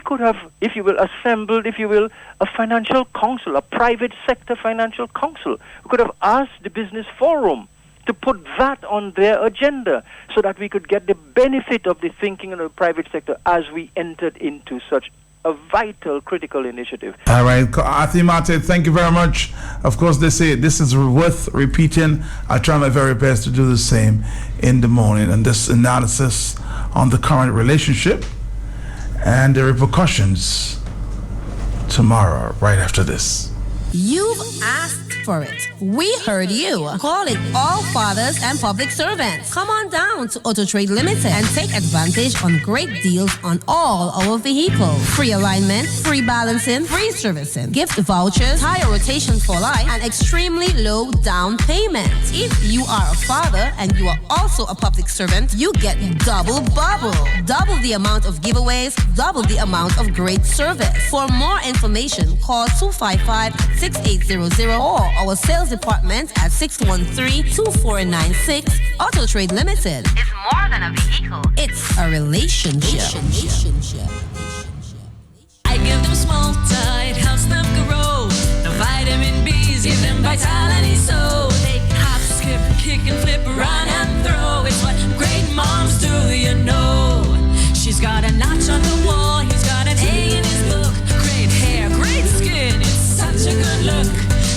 could have, if you will, assembled, if you will, a financial council, a private sector financial council. We could have asked the Business Forum to put that on their agenda so that we could get the benefit of the thinking of the private sector as we entered into such a vital, critical initiative. All right, Athimate, thank you very much. Of course, they say this is worth repeating. I try my very best to do the same in the morning. And this analysis on the current relationship and the repercussions tomorrow, right after this. You've asked for it. We heard you. Call it All Fathers and Public Servants. Come on down to Auto Trade Limited and take advantage on great deals on all our vehicles. Free alignment, free balancing, free servicing, gift vouchers, tire rotation for life, and extremely low down payment. If you are a father and you are also a public servant, you get double bubble. Double the amount of giveaways, double the amount of great service. For more information, call 255-6800 or our sales department at 613-2496. Auto Trade Limited. It's more than a vehicle. It's a relationship. I give them Smolta, it helps them grow. The vitamin B's give them vitality, so they hop, skip, kick, and flip, run and throw. It's what great moms do, you know. She's got a notch on the wall, he's got an A in his book. Great hair, great skin, it's such a good look.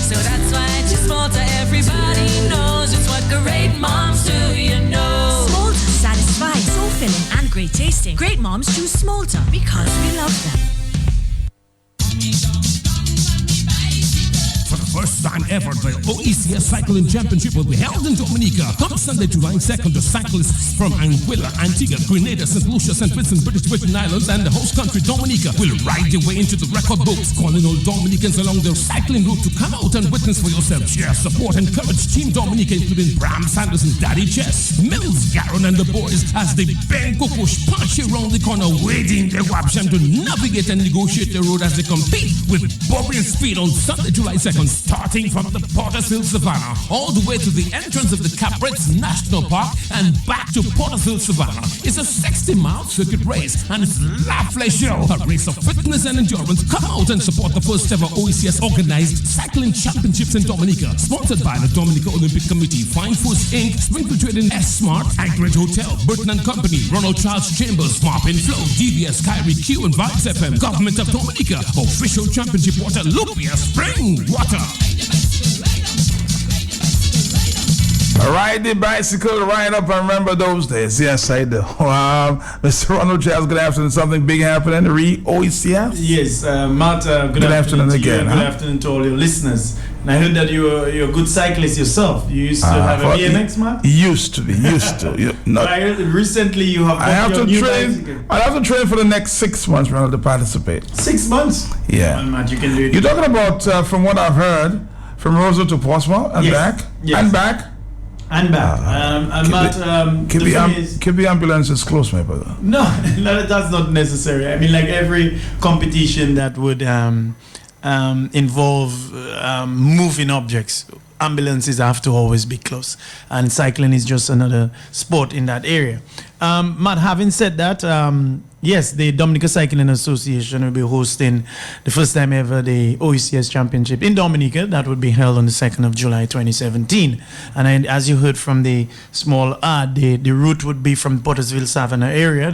So that's why I just Smolta, everybody knows it's what great moms do, you know. Smolta, satisfying, so filling and great tasting. Great moms choose Smolta because we love them. For the first time time ever, the OECS Cycling Championship will be held in Dominica. Come Sunday, July 2nd, the cyclists from Anguilla, Antigua, Grenada, St. Lucia, St. Vincent, British Virgin Islands, and the host country, Dominica, will ride their way into the record books, calling all Dominicans along their cycling route to come out and witness for yourselves. Share, support, and encourage Team Dominica, including Bram Sanderson, Daddy Chess, Mills, Garon, and the boys, as they bang Kokosh punch around the corner, waiting their option to navigate and negotiate the road as they compete with Bobby Speed on Sunday, July 2nd, starting from the Porterville Savannah, all the way to the entrance of the Caprettes National Park and back to Porterville Savannah. It's a 60-mile circuit race, and it's Laughly Show, a race of fitness and endurance. Come out and support the first ever OECS organized cycling championships in Dominica, sponsored by the Dominica Olympic Committee, Fine Foods Inc., Sprinkle Trading, S-Smart, Anchorage Hotel, Burton and Company, Ronald Charles Chambers, Marpin Flow, DBS, Kyrie Q, and Vibes FM, Government of Dominica, official championship water, Lupia Spring Water. Ride the bicycle, ride up, and remember those days. Yes, I do. Mr. Ronald Charles, good afternoon. Something big happening, OECS? Yes, Matt, good afternoon to again. You. Good afternoon to all your listeners. And I heard that you're a good cyclist yourself. You used to have a BMX, Matt? Used to. But I heard recently you have I have to train for the next 6 months, Ronald, to participate. 6 months? Yeah. Well, Matt, you can do it. You're talking about, from what I've heard, from Roseau to Portsmouth and back? Yes. And back? And back. Keep the ambulances close, my brother. No, that's not necessary. I mean, like every competition that would involve moving objects, ambulances have to always be close. And cycling is just another sport in that area. Matt, having said that, yes, the Dominica Cycling Association will be hosting the first time ever the OECS Championship in Dominica. That would be held on the 2nd of July 2017. And as you heard from the small ad, the route would be from Portersville Savannah area,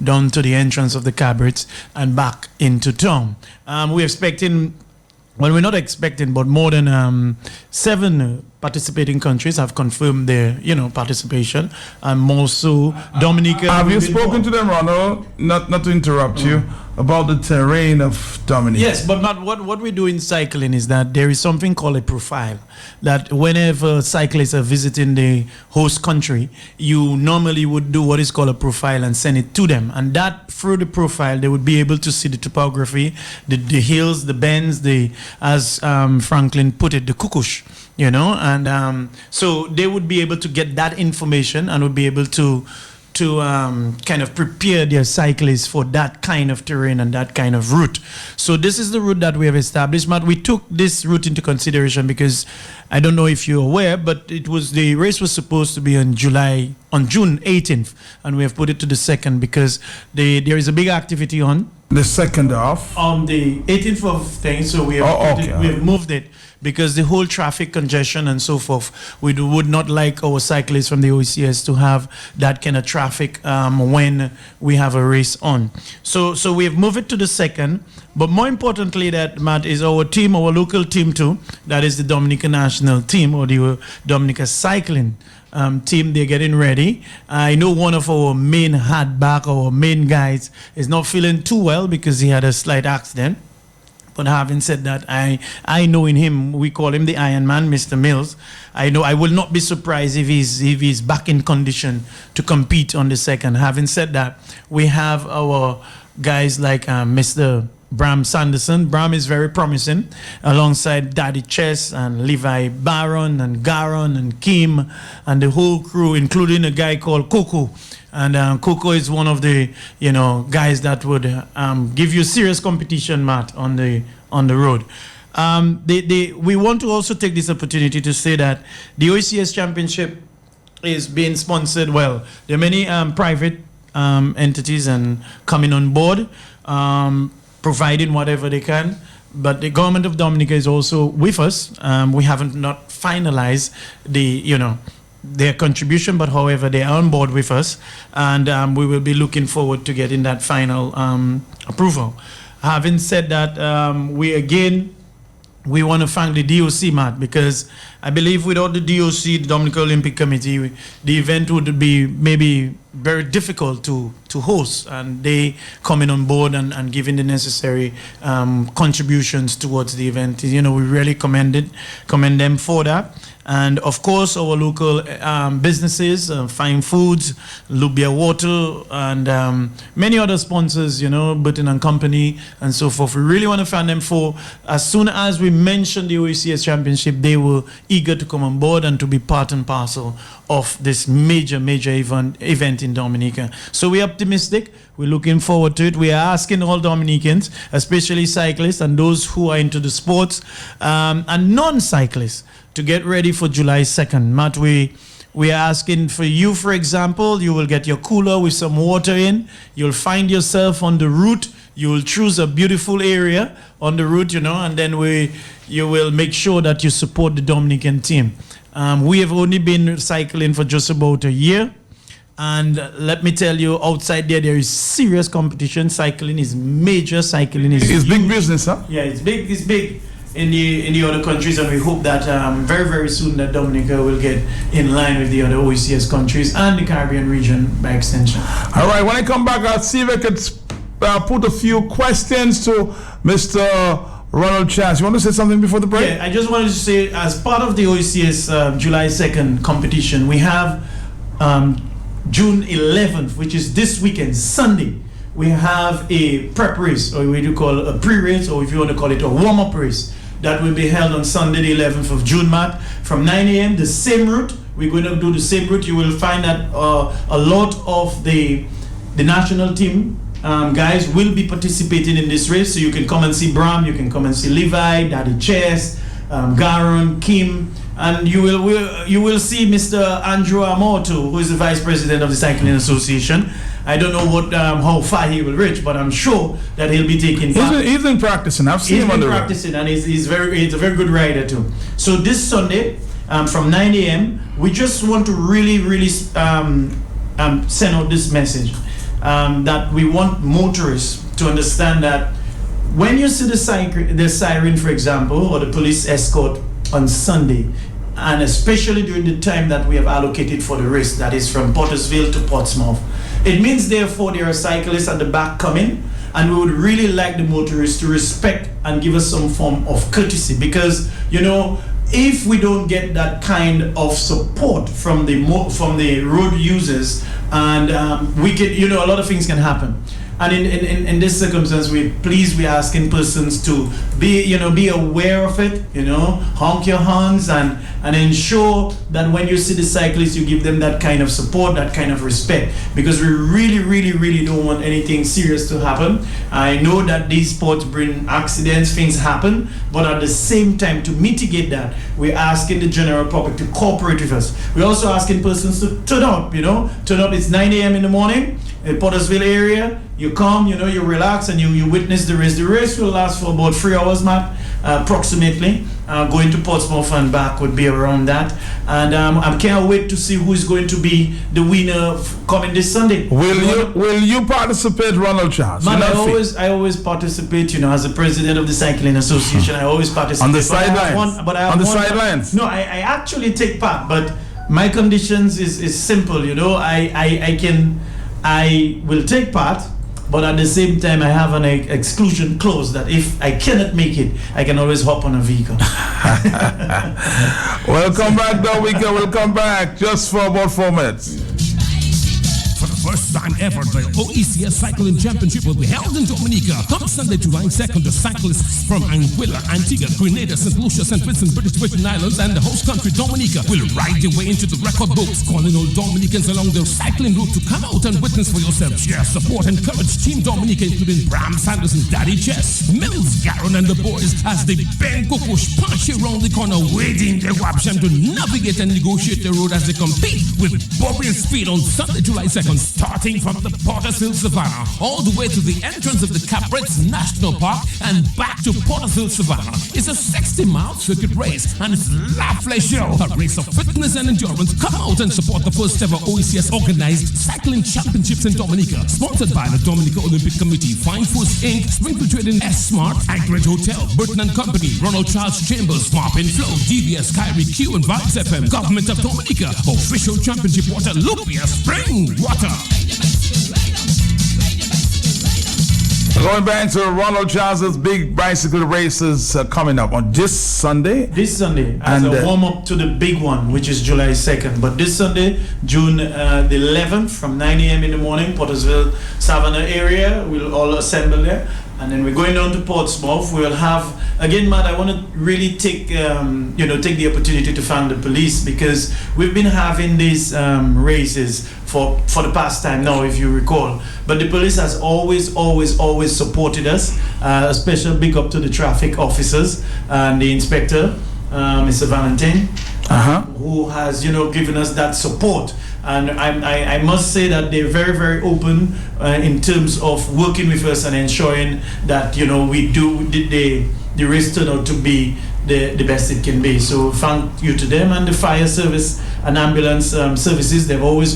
down to the entrance of the Cabarets and back into town. We're expecting, well, we're not expecting, but more than 7 participating countries have confirmed their, participation, and more so Dominica. Have you spoken to them, Ronald? Not to interrupt you, about the terrain of Dominica? Yes, but Matt, what we do in cycling is that there is something called a profile. That whenever cyclists are visiting the host country, you normally would do what is called a profile and send it to them, and that through the profile they would be able to see the topography, the hills, the bends, as Franklin put it, the kukush. And so they would be able to get that information and would be able to kind of prepare their cyclists for that kind of terrain and that kind of route. So this is the route that we have established. Matt, we took this route into consideration because I don't know if you're aware, but the race was supposed to be on June 18th, and we have put it to the 2nd because there is a big activity on the 2nd of on the 18th of things. So we have moved it because the whole traffic congestion and so forth. We would not like our cyclists from the OECS to have that kind of traffic when we have a race on. So we have moved it to the 2nd. But more importantly, that Matt is our team, our local team too. That is the Dominica National Team or the Dominica Cycling team. They're getting ready. I know one of our main our main guys is not feeling too well because he had a slight accident. But having said that, I know in him, we call him the Iron Man, Mr. Mills. I know I will not be surprised if he's back in condition to compete on the 2nd. Having said that, we have our guys like Mr. Bram Sanderson. Bram is very promising, alongside Daddy Chess and Levi Baron and Garon and Kim and the whole crew, including a guy called Coco. And Coco is one of the guys that would give you serious competition, Matt, on the road. We want to also take this opportunity to say that the OECS Championship is being sponsored. Well, there are many private entities and coming on board, providing whatever they can. But the government of Dominica is also with us. We haven't not finalized their contribution, but however, they are on board with us, and we will be looking forward to getting that final approval. Having said that, we again we want to thank the DOC, Matt, because I believe without the DOC, the Dominican Olympic Committee, the event would be maybe very difficult to host, and they coming on board and giving the necessary contributions towards the event. We really commend them for that. And of course, our local businesses, Fine Foods, Lubia Water, and many other sponsors, Burton and Company, and so forth. We really want to thank them for, as soon as we mentioned the OECS Championship, they were eager to come on board and to be part and parcel of this major event in Dominica. So we're optimistic. We're looking forward to it. We are asking all Dominicans, especially cyclists and those who are into the sports and non-cyclists, to get ready for July 2nd. Matt, we are asking for you, for example, you will get your cooler with some water in. You'll find yourself on the route. You will choose a beautiful area on the route, and then you will make sure that you support the Dominican team. We have only been cycling for just about a year. And let me tell you, outside there is serious competition. Cycling is major. Cycling is It's big business, huh? Yeah, it's big. It's big in the other countries, and we hope that very, very soon that Dominica will get in line with the other OECS countries and the Caribbean region by extension. All right, when I come back, I'll see if I could put a few questions to Mr. Ronald Chance. You want to say something before the break? Yeah, I just wanted to say, as part of the OECS July 2nd competition, we have June 11th, which is this weekend, Sunday. We have a prep race, or what you call a pre-race, or if you want to call it a warm-up race, that will be held on Sunday, the 11th of June, Matt, from 9 a.m., the same route. We're going to do the same route. You will find that a lot of the national team guys will be participating in this race. So you can come and see Bram, you can come and see Levi, Daddy Chess, Garon, Kim, and you will see Mr. Andrew Amoto, who is the Vice President of the Cycling Association. I don't know how far he will reach, but I'm sure that he'll be taking part. He's been practicing. I've seen him on the road. He's been practicing, and he's a very good rider too. So this Sunday, from 9 a.m., we just want to really send out this message that we want motorists to understand that when you see the siren, for example, or the police escort on Sunday, and especially during the time that we have allocated for the race, that is from Pottersville to Portsmouth, it means therefore there are cyclists at the back coming, and we would really like the motorists to respect and give us some form of courtesy, because if we don't get that kind of support from the road users, and we can, a lot of things can happen. And in this circumstance, we're asking persons to be aware of it, honk your horns and ensure that when you see the cyclists, you give them that kind of support, that kind of respect, because we really don't want anything serious to happen. I know that these sports bring accidents, things happen, but at the same time, to mitigate that, we're asking the general public to cooperate with us. We're also asking persons to turn up, it's 9 a.m. in the morning, in Pottersville area. You come, you relax, and you witness the race. The race will last for about 3 hours, Matt, approximately. Going to Portsmouth and back would be around that. And I can't wait to see who is going to be the winner coming this Sunday. Will you participate, Ronald Chance? Man, I always participate, as the president of the Cycling Association. I always participate. On the sidelines? On the sidelines? No, I actually take part, but my conditions is simple, I will take part, but at the same time I have an exclusion clause that if I cannot make it, I can always hop on a vehicle. Welcome back, Dominica. We'll come back just for about 4 minutes. For the first time ever, the OECS Cycling Championship will be held in Dominica. Come Sunday, July 2nd, the cyclists from Anguilla, Antigua, Grenada, St. Lucia, St. Vincent, British Virgin Islands, and the host country, Dominica, will ride their way into the record books, calling all Dominicans along their cycling route to come out and witness for yourselves. Share, support, and encourage Team Dominica, including Bram Sanders and Daddy Chess, Mills, Garon, and the boys, as they bang Kukush, punch around the corner, waiting their option to navigate and negotiate the road as they compete with Bobby and Speed on Sunday, July 2nd. starting from the Porterville Savannah all the way to the entrance of the Caprettes National Park and back to Porterville Savannah. It's a 60-mile circuit race and it's lovely show. A race of fitness and endurance. Come out and support the first ever OECS organized cycling championships in Dominica. Sponsored by the Dominica Olympic Committee, Fine Foods Inc., Sprinkle Trading, S-Smart, Anchorage Hotel, Burton and Company, Ronald Charles Chambers, Marpin Flow, DVS, Kyrie Q and Vibes FM, Government of Dominica, Official Championship Water, Lupia Spring Water. Going back to Ronald Charles's big bicycle races coming up on this Sunday. This Sunday, as a warm-up to the big one, which is July 2nd. But this Sunday, June the 11th, from 9 a.m. in the morning, Porterville, Savannah area, we'll all assemble there. And then we're going down to Portsmouth. We'll have, again, Matt, I want to really take the opportunity to thank the police, because we've been having these races for the past time now, if you recall. But the police has always supported us. A special big up to the traffic officers and the inspector, Mr. Valentin, who has, given us that support. And I must say that they're very, very open in terms of working with us and ensuring that, we do the race turn out to be the best it can be. So thank you to them and the fire service and ambulance services. They've always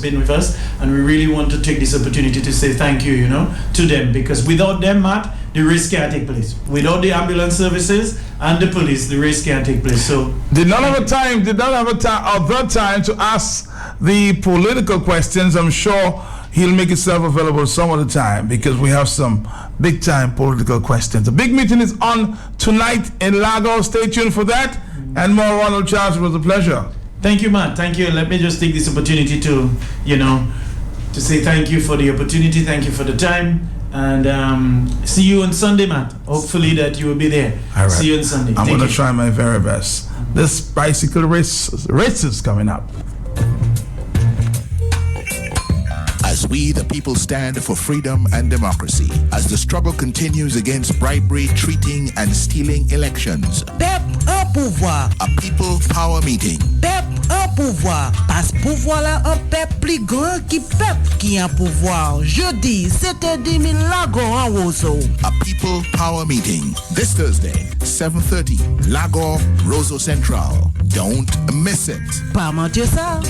been with us, and we really want to take this opportunity to say thank you, to them, because without them, Matt, the race can't take place. Without the ambulance services and the police, the race can't take place. So did not have time to ask the political questions. I'm sure he'll make himself available some other time, because we have some big time political questions. The big meeting is on tonight in Lagos. Stay tuned for that. And more. Ronald Charles, it was a pleasure. Thank you, Matt. Thank you. Let me just take this opportunity to say thank you for the opportunity. Thank you for the time. And see you on Sunday, Matt. Hopefully that you will be there. All right. See you on Sunday. I'm going to try my very best. This bicycle race is coming up. As we, the people, stand for freedom and democracy, as the struggle continues against bribery, treating, and stealing elections. Pep un pouvoir. A people power meeting. Pep un pouvoir. Parce pouvoir là un pep plus grand qui pep qui a pouvoir. Jeudi, 7h10 Lago en Roseau. A people power meeting. This Thursday, 7:30, Lago, Roseau Central. Don't miss it. Pas mentir ça.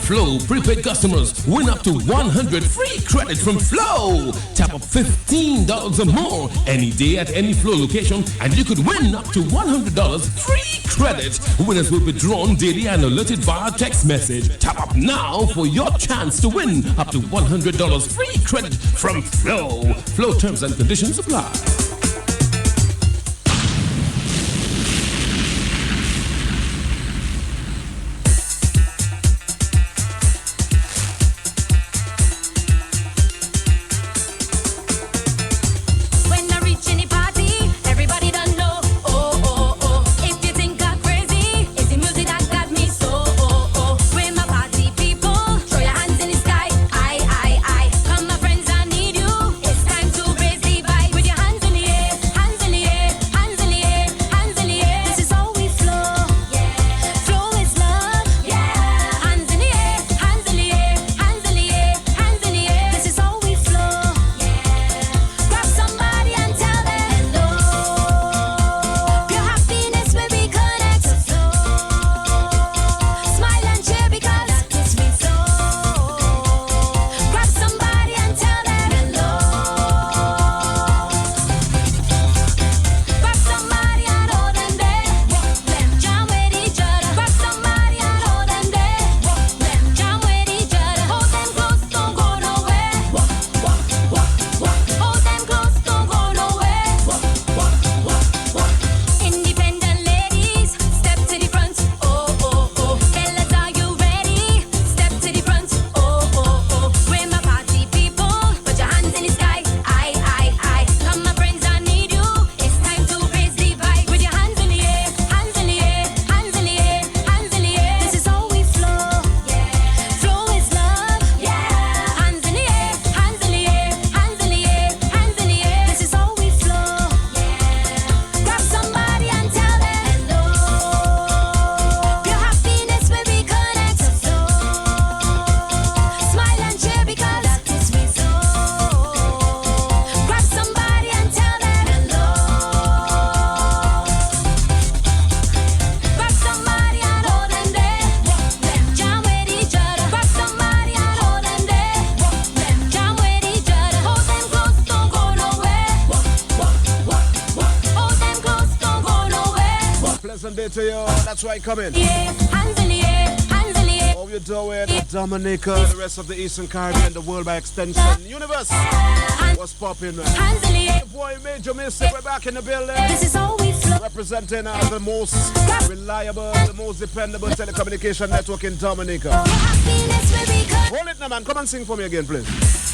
Flow prepaid customers win up to 100 free credit from Flow. Tap up $15 or more any day at any Flow location, and you could win up to $100 free credit. Winners will be drawn daily and alerted via text message. Tap up now for your chance to win up to $100 free credit from Flow. Flow terms and conditions apply. Hands in it to you. That's why I come in. Hands in the air, hands in the air. How you doing? Dominica, the rest of the Eastern Caribbean, the world by extension. Universe. What's popping, man? Hands in the air. Boy, Major Mystic, we're back in the building. This is how we flow. Representing the most reliable, the most dependable telecommunication network in Dominica. Hold it now, man. Come and sing for me again, please.